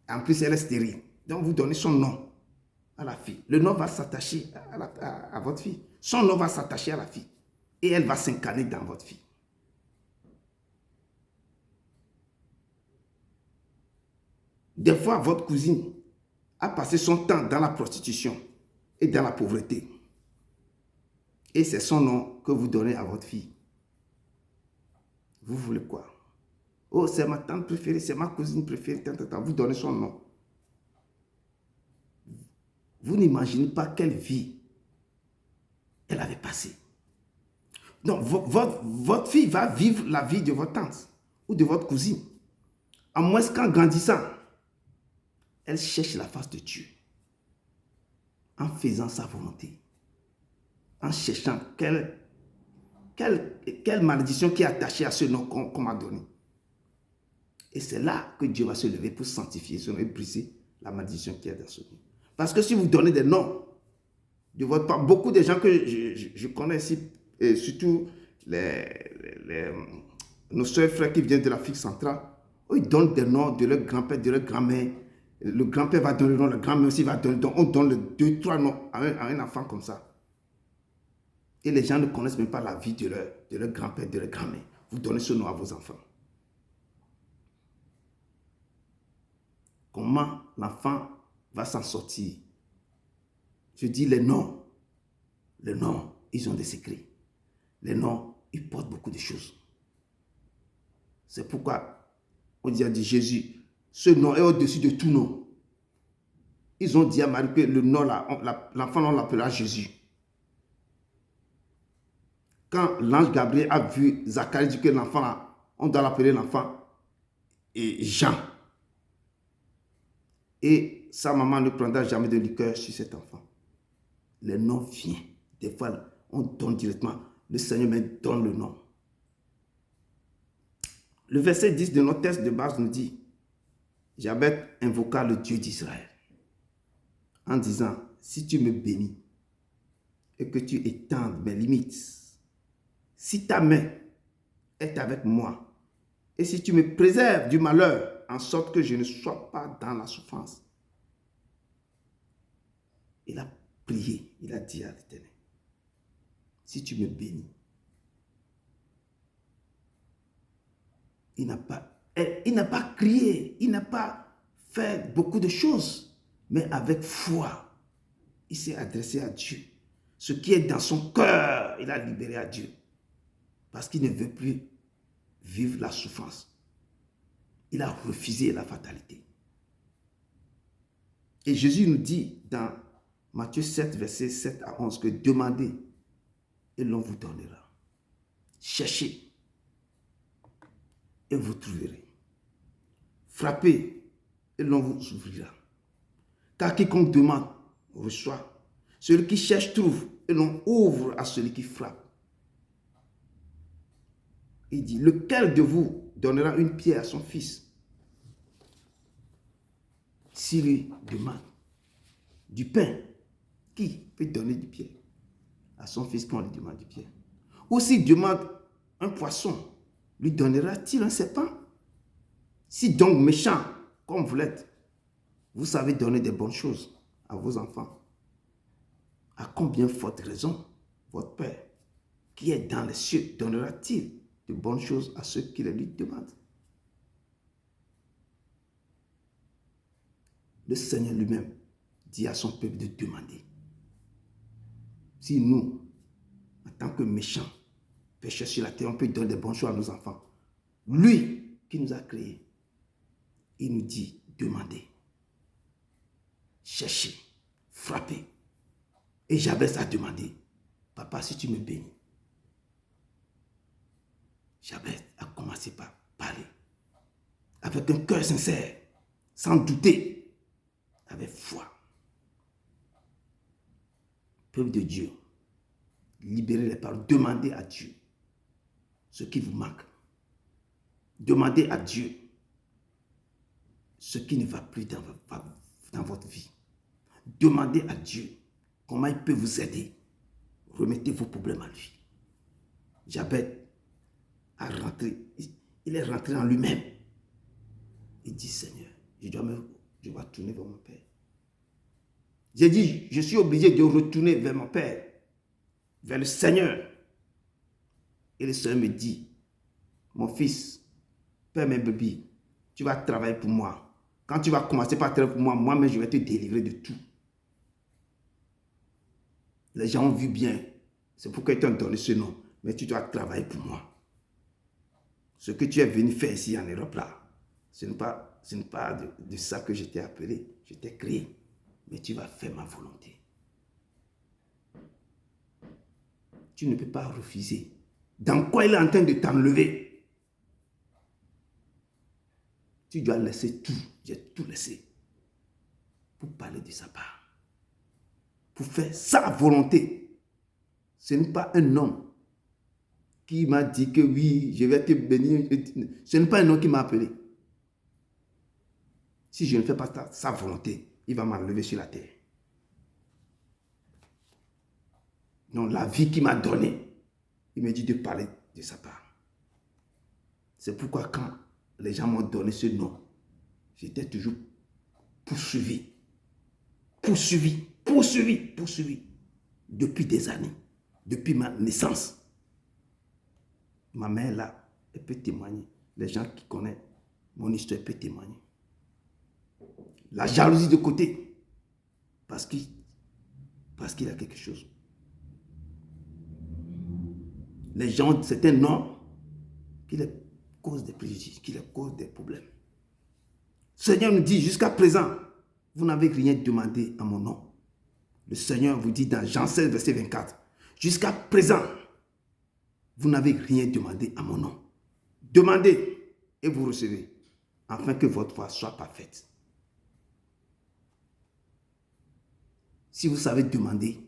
En plus, elle est stérile. Donc, vous donnez son nom à la fille. Le nom va s'attacher à votre fille. Son nom va s'attacher à la fille. Et elle va s'incarner dans votre fille. Des fois, votre cousine a passé son temps dans la prostitution et dans la pauvreté. Et c'est son nom que vous donnez à votre fille. Vous voulez quoi? Oh, c'est ma tante préférée, c'est ma cousine préférée. Vous donnez son nom. Vous n'imaginez pas quelle vie elle avait passée. Donc, votre fille va vivre la vie de votre tante ou de votre cousine. À moins qu'en grandissant, elle cherche la face de Dieu. En faisant sa volonté. En cherchant quelle malédiction qui est attachée à ce nom qu'on m'a donné. Et c'est là que Dieu va se lever pour sanctifier ce nom et briser la malédiction qui est dans ce nom. Parce que si vous donnez des noms de votre part, beaucoup de gens que je connais ici, et surtout nos soeurs et frères qui viennent de l'Afrique centrale, ils donnent des noms de leur grand-père, de leur grand-mère, Le grand-père va donner le nom, le grand-mère aussi va donner le nom. On donne les 2, 3 noms à un enfant comme ça. Et les gens ne connaissent même pas la vie de leur grand-père, de leur grand-mère. Vous donnez ce nom à vos enfants. Comment l'enfant va s'en sortir? Je dis les noms. Les noms, ils ont des secrets. Les noms, ils portent beaucoup de choses. C'est pourquoi on dit à Jésus, ce nom est au-dessus de tout nom. Ils ont dit à Marie que le nom là, l'enfant on l'appellera Jésus. Quand l'ange Gabriel a vu Zacharie dire que l'enfant là, on doit l'appeler l'enfant Jean. Et sa maman ne prendra jamais de liqueur sur cet enfant. Le nom vient. Des fois, on donne directement. Le Seigneur même donne le nom. Le verset 10 de notre texte de base nous dit, Jabez invoqua le Dieu d'Israël en disant, si tu me bénis et que tu étendes mes limites, si ta main est avec moi et si tu me préserves du malheur en sorte que je ne sois pas dans la souffrance. Il a prié, il a dit à l'Éternel, si tu me bénis, il n'a pas crié, il n'a pas fait beaucoup de choses, mais avec foi, il s'est adressé à Dieu. Ce qui est dans son cœur, il a libéré à Dieu. Parce qu'il ne veut plus vivre la souffrance. Il a refusé la fatalité. Et Jésus nous dit dans Matthieu 7, versets 7 à 11, que demandez et l'on vous donnera. Cherchez et vous trouverez. Frappez et l'on vous ouvrira. Car quiconque demande, reçoit. Celui qui cherche, trouve. Et l'on ouvre à celui qui frappe. Il dit, lequel de vous donnera une pierre à son fils s'il lui demande du pain? Qui peut donner du pain à son fils quand on lui demande du pain? Ou s'il demande un poisson, lui donnera-t-il un serpent? Si donc méchant, comme vous l'êtes, vous savez donner des bonnes choses à vos enfants, à combien forte raison votre Père, qui est dans les cieux, donnera-t-il de bonnes choses à ceux qui les lui demandent? Le Seigneur lui-même dit à son peuple de demander. Si nous, en tant que méchants, pécheurs sur la terre, on peut donner des bonnes choses à nos enfants, lui qui nous a créés, il nous dit demandez, cherchez, frappez. Et Jabez a demandé, papa, si tu me bénis. Jabez a commencé par parler avec un cœur sincère, sans douter, avec foi. Peuple de Dieu, libérez les paroles, demandez à Dieu ce qui vous manque. Demandez à Dieu ce qui ne va plus dans votre vie. Demandez à Dieu comment il peut vous aider. Remettez vos problèmes à lui. Jabez il est rentré en lui-même. Il dit, Seigneur, je dois tourner vers mon Père. J'ai dit, je suis obligé de retourner vers mon Père, vers le Seigneur. Et le Seigneur me dit, mon fils, Père mes bébés, tu vas travailler pour moi. Quand tu vas commencer par travailler pour moi, moi-même je vais te délivrer de tout. Les gens ont vu bien. C'est pourquoi ils t'ont donné ce nom. Mais tu dois travailler pour moi. Ce que tu es venu faire ici en Europe, là, ce n'est pas de ça que je t'ai appelé. Je t'ai créé. Mais tu vas faire ma volonté. Tu ne peux pas refuser. Dans quoi il est en train de t'enlever? Tu dois laisser tout. J'ai tout laissé. Pour parler de sa part. Pour faire sa volonté. Ce n'est pas un homme qui m'a dit que oui, je vais te bénir. Ce n'est pas un homme qui m'a appelé. Si je ne fais pas sa volonté, il va m'enlever sur la terre. Donc la vie qu'il m'a donnée, il me dit de parler de sa part. C'est pourquoi quand les gens m'ont donné ce nom, j'étais toujours poursuivi depuis des années, depuis ma naissance. Ma mère là, elle peut témoigner. Les gens qui connaissent mon histoire peuvent témoigner. La jalousie de côté, parce qu'il a quelque chose. Les gens, c'est un homme qui les cause des préjudices, qui les cause des problèmes. Seigneur nous dit, jusqu'à présent, vous n'avez rien demandé à mon nom. Le Seigneur vous dit dans Jean 16, verset 24, jusqu'à présent, vous n'avez rien demandé à mon nom. Demandez et vous recevez, afin que votre foi soit parfaite. Si vous savez demander,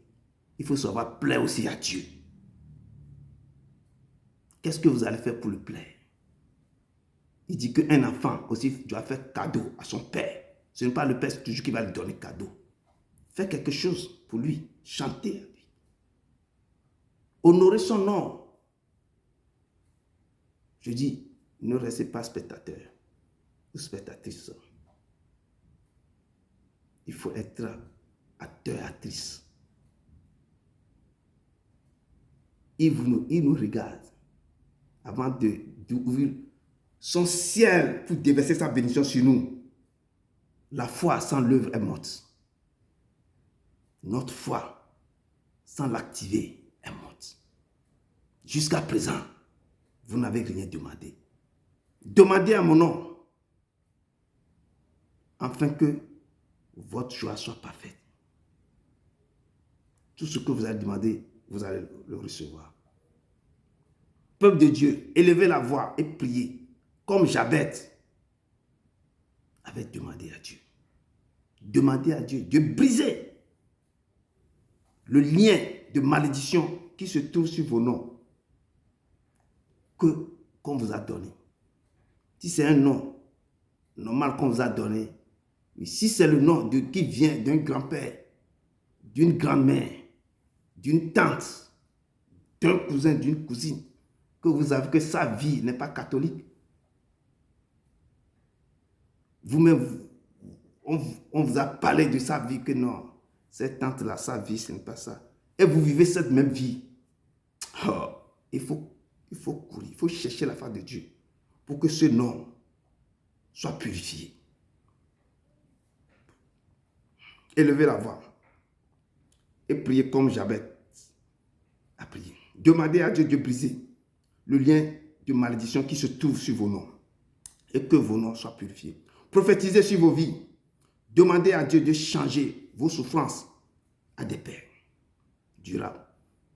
il faut savoir plaire aussi à Dieu. Qu'est-ce que vous allez faire pour le plaire? Il dit qu'un enfant aussi doit faire cadeau à son père. Ce n'est pas le père toujours qui va lui donner cadeau. Faites quelque chose pour lui. Chantez à lui. Honorez son nom. Je dis, ne restez pas spectateur ou spectatrice. Il faut être acteur, actrice. Il nous regarde avant d'ouvrir son ciel pour déverser sa bénédiction sur nous. La foi sans l'œuvre est morte. Notre foi, sans l'activer, est morte. Jusqu'à présent, vous n'avez rien demandé. Demandez à mon nom, afin que votre joie soit parfaite. Tout ce que vous allez demander, vous allez le recevoir. Peuple de Dieu, élevez la voix et priez, comme Jabez avait demandé à Dieu. Demandez à Dieu de briser le lien de malédiction qui se trouve sur vos noms qu'on vous a donné. Si c'est un nom normal qu'on vous a donné, mais si c'est le nom qui vient d'un grand-père, d'une grand-mère, d'une tante, d'un cousin, d'une cousine, que vous avez que sa vie n'est pas catholique, vous-même, on vous a parlé de sa vie, que non, cette tante-là, sa vie, ce n'est pas ça. Et vous vivez cette même vie. Oh, il faut courir, il faut chercher la face de Dieu pour que ce nom soit purifié. Élevez la voix et priez comme Jabez a prié. Demandez à Dieu de briser le lien de malédiction qui se trouve sur vos noms et que vos noms soient purifiés. Prophétisez sur vos vies. Demandez à Dieu de changer vos souffrances à des paix durables,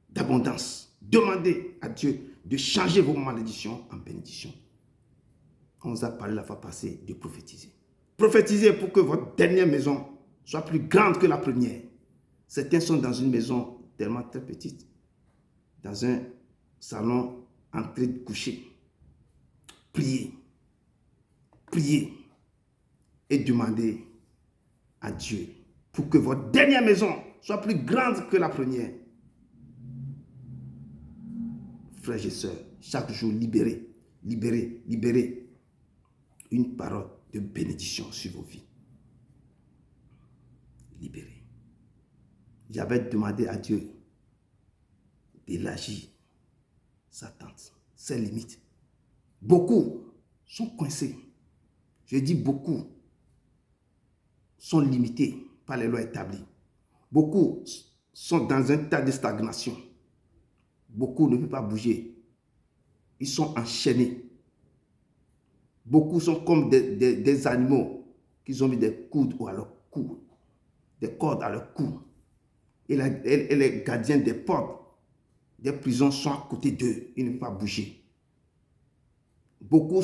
d'abondance. Demandez à Dieu de changer vos malédictions en bénédictions. On vous a parlé la fois passée de prophétiser. Prophétisez pour que votre dernière maison soit plus grande que la première. Certains sont dans une maison tellement très petite, dans un salon en train de coucher. Priez, priez et demandez à Dieu pour que votre dernière maison soit plus grande que la première. Frères et sœurs, chaque jour, libérez une parole de bénédiction sur vos vies. Libérez. J'avais demandé à Dieu d'élargir sa tente, ses limites. Beaucoup sont coincés. Je dis beaucoup sont limités par les lois établies. Beaucoup sont dans un tas de stagnation. Beaucoup ne peuvent pas bouger. Ils sont enchaînés. Beaucoup sont comme des animaux qui ont mis des coudes à leur cou, des cordes à leur cou. Et les gardiens des portes, des prisons sont à côté d'eux. Ils ne peuvent pas bouger. Beaucoup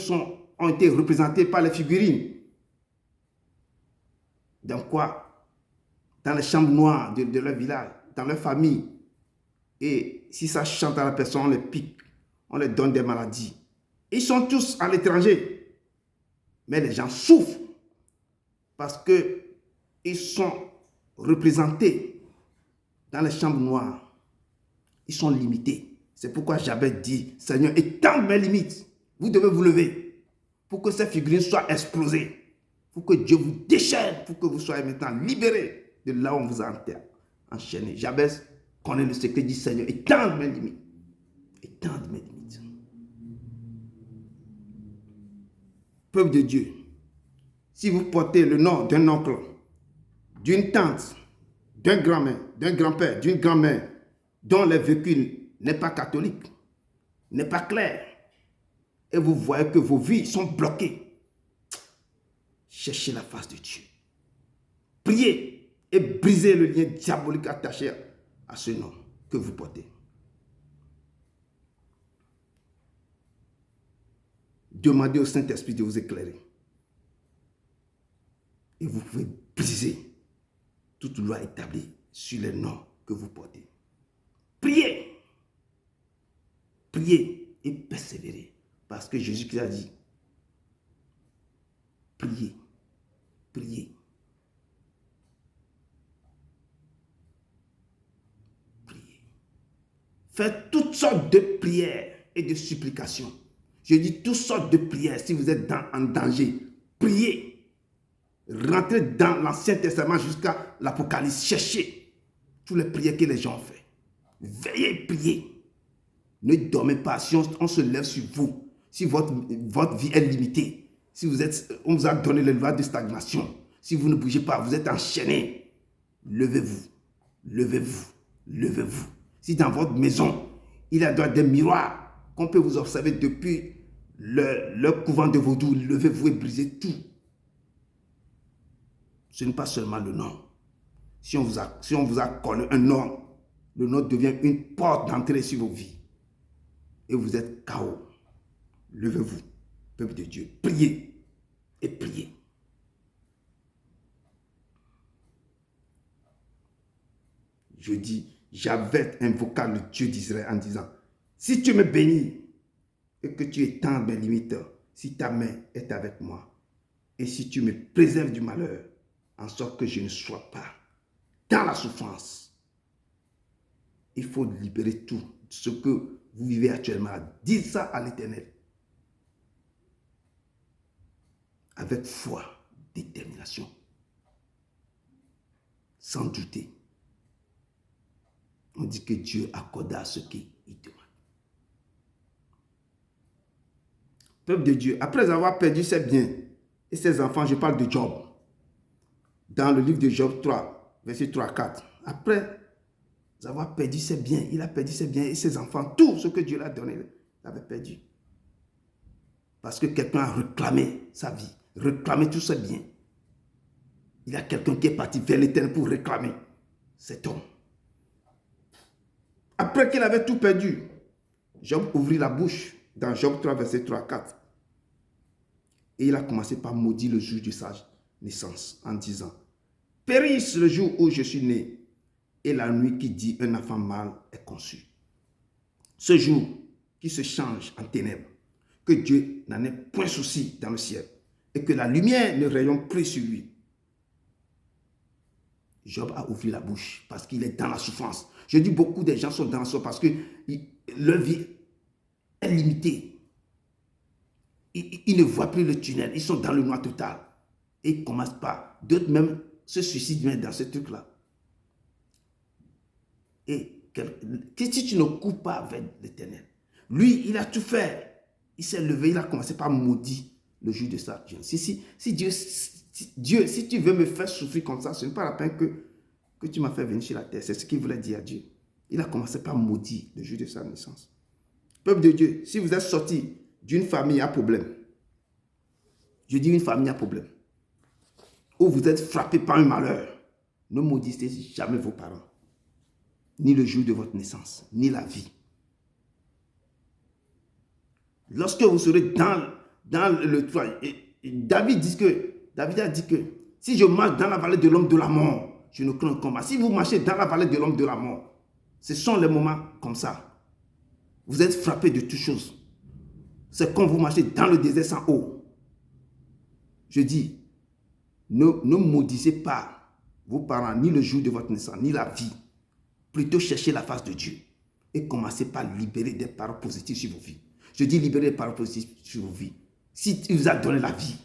ont été représentés par les figurines. Dans quoi? Dans les chambres noires de leur village, dans leur famille. Et si ça chante à la personne, on les pique, on les donne des maladies. Ils sont tous à l'étranger. Mais les gens souffrent parce qu'ils sont représentés dans les chambres noires. Ils sont limités. C'est pourquoi j'avais dit, Seigneur, étends mes limites. Vous devez vous lever pour que ces figurines soient explosées. Il faut que Dieu vous déchaîne pour que vous soyez maintenant libérés de là où on vous a enchaîné. Jabez connaît le secret du Seigneur. Étendre mes limites. Étendre mes limites. Peuple de Dieu, si vous portez le nom d'un oncle, d'une tante, d'un grand-mère, d'un grand-père, d'une grand-mère, dont le vécu n'est pas catholique, n'est pas clair, et vous voyez que vos vies sont bloquées, cherchez la face de Dieu. Priez et brisez le lien diabolique attaché à ce nom que vous portez. Demandez au Saint-Esprit de vous éclairer. Et vous pouvez briser toute loi établie sur les noms que vous portez. Priez. Priez et persévérez. Parce que Jésus-Christ a dit, priez, priez. Priez. Faites toutes sortes de prières et de supplications. Je dis toutes sortes de prières. Si vous êtes en danger, priez. Rentrez dans l'Ancien Testament jusqu'à l'Apocalypse. Cherchez toutes les prières que les gens ont fait. Veillez, priez. Ne dormez pas. Si on se lève sur vous, si votre vie est limitée, si on vous a donné le loi de stagnation, si vous ne bougez pas, vous êtes enchaîné, levez-vous, levez-vous, levez-vous. Si dans votre maison, il y a des miroirs qu'on peut vous observer depuis le couvent de Vaudou, levez-vous et brisez tout. Ce n'est pas seulement le nom. Si on vous a collé un nom, le nom devient une porte d'entrée sur vos vies. Et vous êtes KO. Levez-vous, peuple de Dieu. Priez et priez. Je dis, j'avais invoqué le Dieu d'Israël en disant, si tu me bénis et que tu étends mes limites, si ta main est avec moi, et si tu me préserves du malheur, en sorte que je ne sois pas dans la souffrance, il faut libérer tout ce que vous vivez actuellement. Dites ça à l'Éternel. Avec foi, détermination, sans douter. On dit que Dieu accorde à ce qu'il demande. Peuple de Dieu, après avoir perdu ses biens et ses enfants, je parle de Job. Dans le livre de Job 3, verset 3 à 4. Après avoir perdu ses biens, il a perdu ses biens et ses enfants, tout ce que Dieu lui a donné, il avait perdu. Parce que quelqu'un a réclamé sa vie, réclamé tous ses biens. Il y a quelqu'un qui est parti vers l'Éternel pour réclamer cet homme. Après qu'il avait tout perdu, Job ouvrit la bouche dans Job 3, verset 3 à 4. Et il a commencé par maudire le jour de sa naissance en disant, périsse le jour où je suis né et la nuit qui dit un enfant mâle est conçu. Ce jour qui se change en ténèbres, que Dieu n'en ait point souci dans le ciel et que la lumière ne rayonne plus sur lui. Job a ouvert la bouche parce qu'il est dans la souffrance. Je dis beaucoup de gens sont dans la souffrance parce que leur vie est limitée. Ils ne voient plus le tunnel, ils sont dans le noir total. Et ils ne commencent pas. D'autres même se suicident dans ce truc-là. Et si tu ne coupes pas avec l'Éternel, lui, il a tout fait. Il s'est levé, il a commencé par maudire le jour de sa jeunesse. Si Dieu, si tu veux me faire souffrir comme ça, ce n'est pas la peine que tu m'as fait venir sur la terre. C'est ce qu'il voulait dire à Dieu. Il a commencé par maudire le jour de sa naissance. Peuple de Dieu, si vous êtes sorti d'une famille à problème, je dis une famille à problème, où vous êtes frappé par un malheur, ne maudissez jamais vos parents, ni le jour de votre naissance, ni la vie. Lorsque vous serez dans le toit, David a dit que si je marche dans la vallée de l'homme de la mort, je ne crains combat. Si vous marchez dans la vallée de l'homme de la mort, ce sont les moments comme ça. Vous êtes frappé de toutes choses. C'est quand vous marchez dans le désert sans eau. Je dis, ne maudissez pas vos parents, ni le jour de votre naissance, ni la vie. Plutôt cherchez la face de Dieu. Et commencez par libérer des paroles positives sur vos vies. Je dis libérer des paroles positives sur vos vies. Si il vous a donné la vie,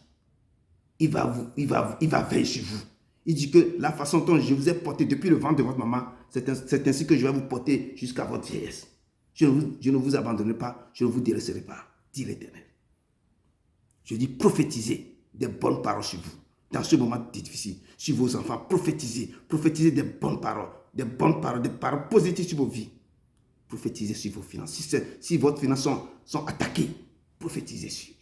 il va veiller sur vous. Il dit que la façon dont je vous ai porté depuis le ventre de votre maman, c'est ainsi que je vais vous porter jusqu'à votre vieillesse. Je ne vous abandonnerai pas, je ne vous délaisserai pas, dit l'Éternel. Je dis prophétisez des bonnes paroles sur vous. Dans ce moment difficile, sur vos enfants, prophétisez des bonnes paroles, des paroles positives sur vos vies. Prophétisez sur vos finances. Si votre finances sont attaquées, prophétisez sur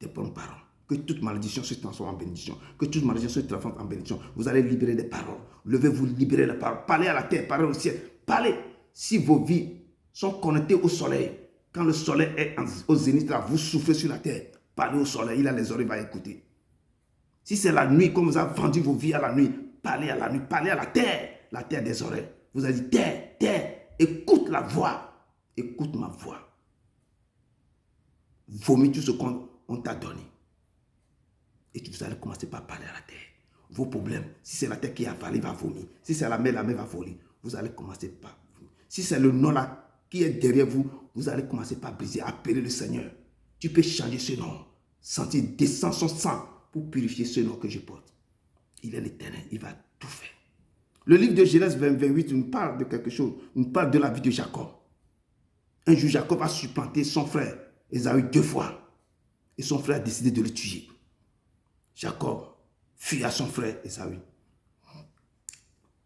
des bonnes paroles. Que toute malédiction se transforme en bénédiction. Que toute malédiction se transforme en bénédiction. Vous allez libérer des paroles. Levez-vous, libérez les paroles. Parlez à la terre, parlez au ciel. Parlez. Si vos vies sont connectées au soleil, quand le soleil est au zénith, là, vous soufflez sur la terre. Parlez au soleil, il a les oreilles, il va écouter. Si c'est la nuit, comme vous avez vendu vos vies à la nuit, parlez à la nuit, parlez à la terre des oreilles. Vous allez dire, terre, écoute la voix, écoute ma voix. Vomis tout ce qu'on t'a donné. Et vous allez commencer par parler à la terre. Vos problèmes, si c'est la terre qui a avalé, va vomir. Si c'est la mer va vomir. Vous allez commencer par vomir. Si c'est le nom là qui est derrière vous, vous allez commencer par briser, appeler le Seigneur. Tu peux changer ce nom. Sentir descendre son sang pour purifier ce nom que je porte. Il est l'Éternel, il va tout faire. Le livre de Genèse 28 nous parle de quelque chose. Nous parle de la vie de Jacob. Un jour, Jacob a supplanté son frère Ésaü 2 fois. Et son frère a décidé de le tuer. Jacob fuit à son frère Ésaü.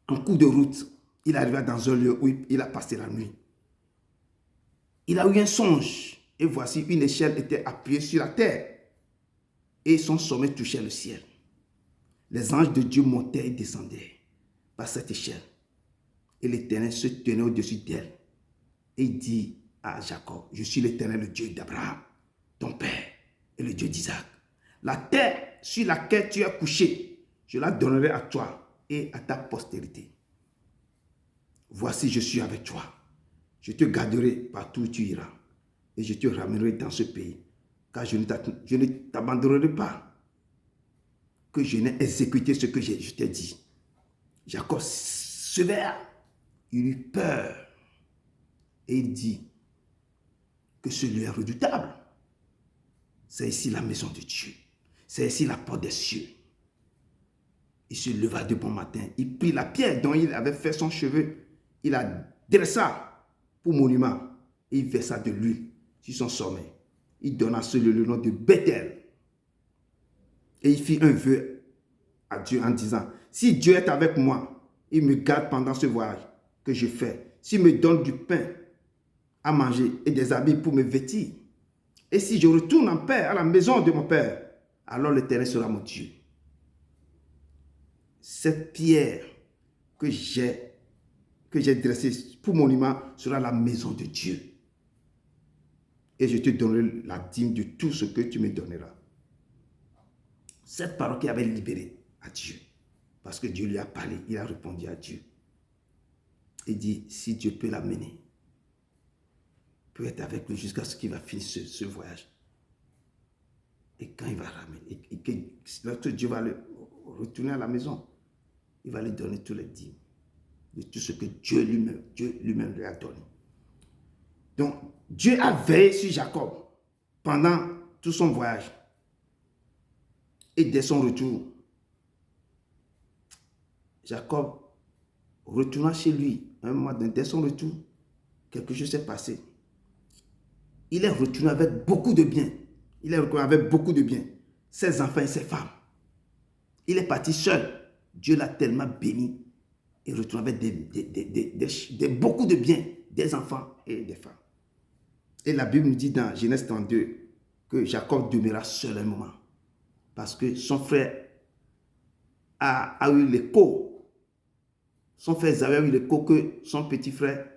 En cours de route, il arriva dans un lieu où il a passé la nuit. Il a eu un songe. Et voici, une échelle était appuyée sur la terre. Et son sommet touchait le ciel. Les anges de Dieu montaient et descendaient par cette échelle. Et l'Éternel se tenait au-dessus d'elle. Et il dit à Jacob, je suis l'Éternel, le Dieu d'Abraham, ton père, et le Dieu d'Isaac. La terre sur laquelle tu as couché, je la donnerai à toi et à ta postérité. Voici, je suis avec toi. Je te garderai partout où tu iras. Et je te ramènerai dans ce pays. Car je ne t'abandonnerai pas. Que je n'ai exécuté ce que je t'ai dit. Jacob sévère. Il eut peur. Et il dit que ce lieu est redoutable. C'est ici la maison de Dieu. C'est ici la porte des cieux. Il se leva de bon matin. Il prit la pierre dont il avait fait son cheveu. Il la dressa pour monument. Et il versa de l'huile sur son sommet. Il donna à ce lieu le nom de Bethel. Et il fit un vœu à Dieu en disant, si Dieu est avec moi, il me garde pendant ce voyage que je fais. S'il me donne du pain à manger et des habits pour me vêtir. Et si je retourne en paix à la maison de mon père, alors l'Éternel sera mon Dieu. Cette pierre que j'ai dressée pour monument sera la maison de Dieu. Et je te donnerai la dîme de tout ce que tu me donneras. Cette parole qui avait libéré à Dieu. Parce que Dieu lui a parlé, il a répondu à Dieu. Il dit, si Dieu peut l'amener, peut être avec lui jusqu'à ce qu'il va finir ce voyage. Et quand il va ramener, lorsque Dieu va le retourner à la maison, il va lui donner tous les dîmes de tout ce que Dieu lui-même lui a donné. Donc, Dieu a veillé sur Jacob pendant tout son voyage. Et dès son retour, Jacob retourna chez lui. Un moment donné, dès son retour, quelque chose s'est passé. Il est retourné avec beaucoup de biens. Ses enfants et ses femmes. Il est parti seul. Dieu l'a tellement béni. Il retourne avec beaucoup de biens, des enfants et des femmes. Et la Bible nous dit dans Genèse 32 que Jacob demeura seul un moment. Parce que son frère a eu l'écho. Son frère Esaü a eu l'écho que son petit frère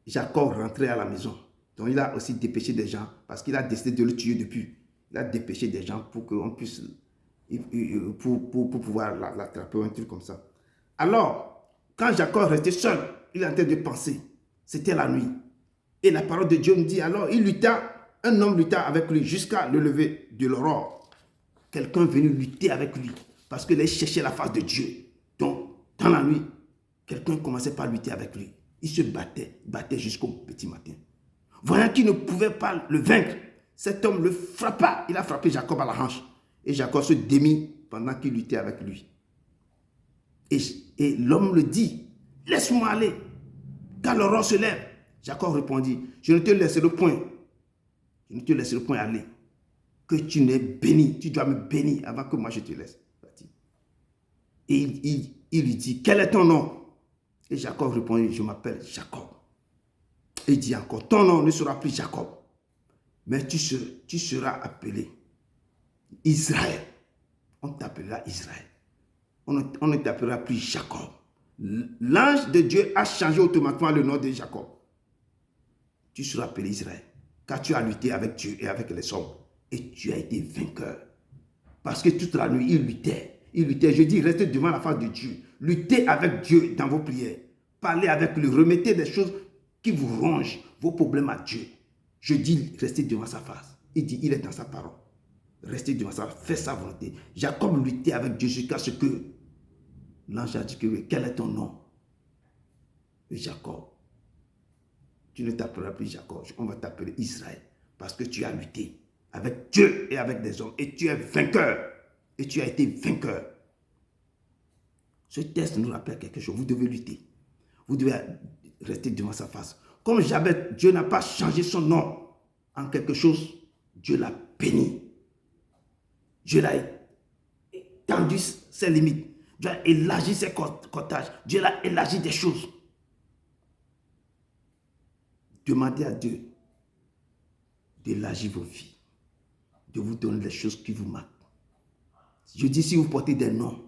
Jacob rentrait à la maison. Donc il a aussi dépêché des gens parce qu'il a décidé de le tuer depuis. Il a dépêché des gens pour qu'on puisse, pour pouvoir l'attraper ou un truc comme ça. Alors, quand Jacob restait seul, il est en train de penser. C'était la nuit. Et la parole de Dieu me dit, alors un homme lutta avec lui jusqu'à le lever de l'aurore. Quelqu'un est venu lutter avec lui parce qu'il cherchait la face de Dieu. Donc, dans la nuit, quelqu'un commençait par lutter avec lui. Il se battait jusqu'au petit matin. Voyant qu'il ne pouvait pas le vaincre, cet homme le frappa. Il a frappé Jacob à la hanche. Et Jacob se démit pendant qu'il luttait avec lui. Et l'homme le dit, laisse-moi aller, car l'aurore se lève. Jacob répondit, je ne te laisserai point. Je ne te laisserai point aller. Que tu n'es béni, tu dois me bénir avant que moi je te laisse. Et il lui dit, quel est ton nom? Et Jacob répondit, je m'appelle Jacob. Et il dit encore, ton nom ne sera plus Jacob, mais tu seras appelé Israël. On t'appellera Israël. On ne t'appellera plus Jacob. L'ange de Dieu a changé automatiquement le nom de Jacob. Tu seras appelé Israël, car tu as lutté avec Dieu et avec les hommes, et tu as été vainqueur. Parce que toute la nuit, il luttait. Je dis, restez devant la face de Dieu. Luttez avec Dieu dans vos prières. Parlez avec lui. Remettez des choses qui vous rongent, vos problèmes à Dieu. Je dis, restez devant sa face. Il dit, il est dans sa parole. Restez devant sa face, faites sa volonté. Jacob luttait avec Dieu jusqu'à ce que l'ange a dit que, quel est ton nom? Et Jacob. Tu ne t'appelleras plus Jacob, on va t'appeler Israël. Parce que tu as lutté avec Dieu et avec des hommes. Et tu es vainqueur. Et tu as été vainqueur. Ce texte nous rappelle quelque chose. Vous devez lutter. Vous devez rester devant sa face. Comme Jabez, Dieu n'a pas changé son nom en quelque chose. Dieu l'a béni. Dieu l'a étendu ses limites. Dieu a élargi ses cortages. Dieu l'a élargi des choses. Demandez à Dieu d'élargir vos vies, de vous donner les choses qui vous manquent. Je dis, si vous portez des noms,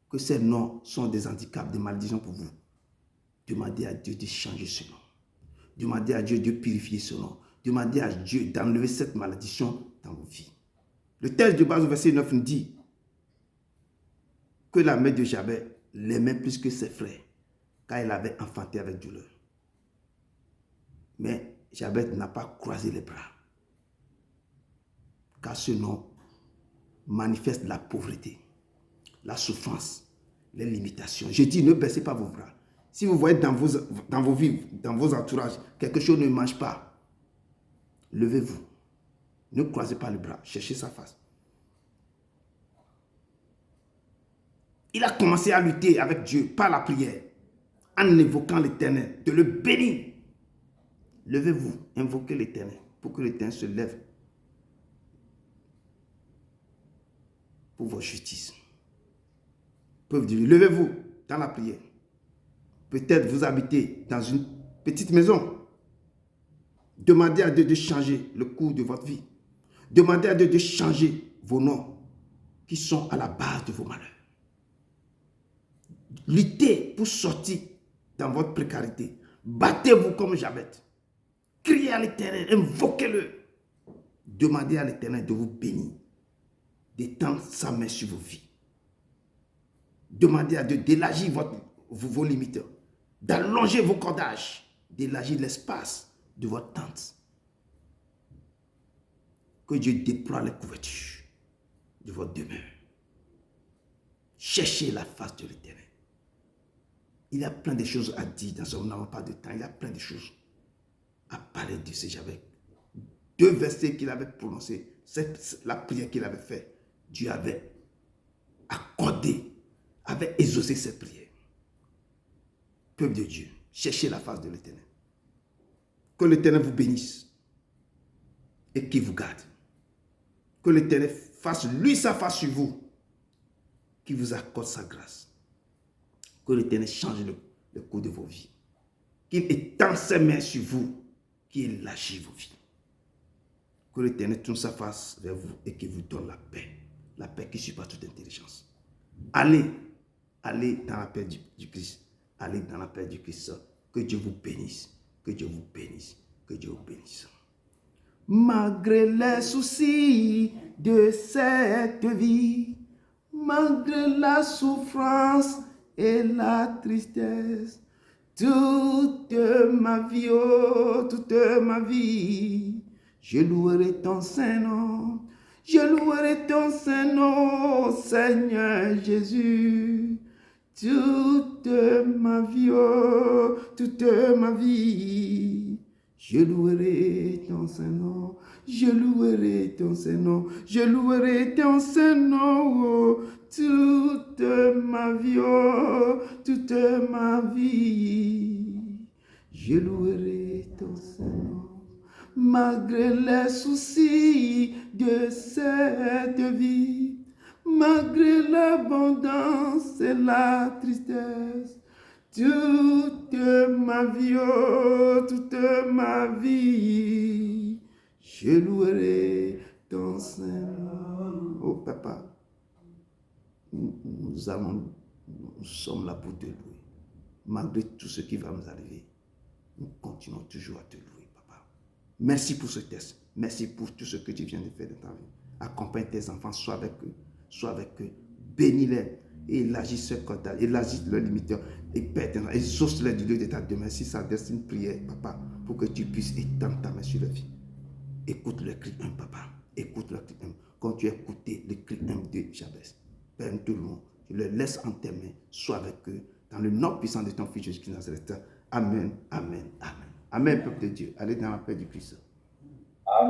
que ces noms sont des handicaps, des malédictions pour vous, demandez à Dieu de changer ce nom. Demandez à Dieu de purifier ce nom. Demandez à Dieu d'enlever cette malédiction dans vos vies. Le texte de base au verset 9 nous dit que la mère de Jabez l'aimait plus que ses frères, car elle avait enfanté avec douleur. Mais Jabez n'a pas croisé les bras, car ce nom manifeste la pauvreté, la souffrance, les limitations. Je dis, ne baissez pas vos bras. Si vous voyez dans vos vies, dans vos entourages, quelque chose ne marche pas, levez-vous. Ne croisez pas les bras, cherchez sa face. Il a commencé à lutter avec Dieu par la prière, en évoquant l'Éternel, de le bénir. Levez-vous, invoquez l'Éternel, pour que l'Éternel se lève pour votre justice. Peuvent dire, levez-vous dans la prière. Peut-être vous habitez dans une petite maison. Demandez à Dieu de changer le cours de votre vie. Demandez à Dieu de changer vos noms qui sont à la base de vos malheurs. Luttez pour sortir dans votre précarité. Battez-vous comme Jabez. Criez à l'Éternel, invoquez-le. Demandez à l'Éternel de vous bénir, d'étendre sa main sur vos vies. Demandez à Dieu d'élargir vos limites, d'allonger vos cordages, d'élargir l'espace de votre tente. Que Dieu déploie les couvertures de votre demeure. Cherchez la face de l'Éternel. Il y a plein de choses à dire dans ce moment, nous n'avons pas de temps. Il y a plein de choses à parler de ce Jabez. 2 versets qu'il avait prononcés, c'est la prière qu'il avait faite. Dieu avait accordé, avait exaucé cette prière. Peuple de Dieu, cherchez la face de l'Éternel. Que l'Éternel vous bénisse et qu'il vous garde. Que l'Éternel fasse lui sa face sur vous, qu'il vous accorde sa grâce. Que l'Éternel change le cours de vos vies. Qu'il étende ses mains sur vous, qu'il élargit vos vies. Que l'Éternel tourne sa face vers vous et qu'il vous donne la paix qui surpasse toute intelligence. Allez dans la paix du Christ. Allez dans la paix du Christ. Que Dieu vous bénisse. Que Dieu vous bénisse. Que Dieu vous bénisse. Malgré les soucis de cette vie, malgré la souffrance et la tristesse, toute ma vie, oh, toute ma vie, je louerai ton Saint-Nom. Je louerai ton Saint-Nom, Seigneur Jésus. Toute ma vie, oh, toute ma vie, Je louerai ton Saint-Nom, je louerai ton Saint-Nom, je louerai ton Saint-Nom, oh, toute ma vie, oh, toute ma vie. Je louerai ton Saint-Nom, malgré les soucis de cette vie, malgré l'abondance et la tristesse. Toute ma vie, oh, toute ma vie, je louerai ton Saint-Nom. Oh papa, nous sommes là pour te louer. Malgré tout ce qui va nous arriver, nous continuons toujours à te louer, papa. Merci pour ce test. Merci pour tout ce que tu viens de faire de ta vie. Accompagne tes enfants, sois avec eux, bénis-les. Et élargis ce cordal, élargis le limiteur, et père, exauce-les du lieu de ta demeure. Si ça destine une prière, papa, pour que tu puisses étendre ta main sur leur vie. Écoute le cri 1, papa. Écoute le cri 1. Quand tu as écouté le cri 1 de Jabez, Père, tout le monde, je le laisse en tes mains, sois avec eux, dans le nom puissant de ton Fils Jésus-Christ Nazareth. Amen, amen, amen. Amen, peuple de Dieu. Allez dans la paix du Christ. Amen.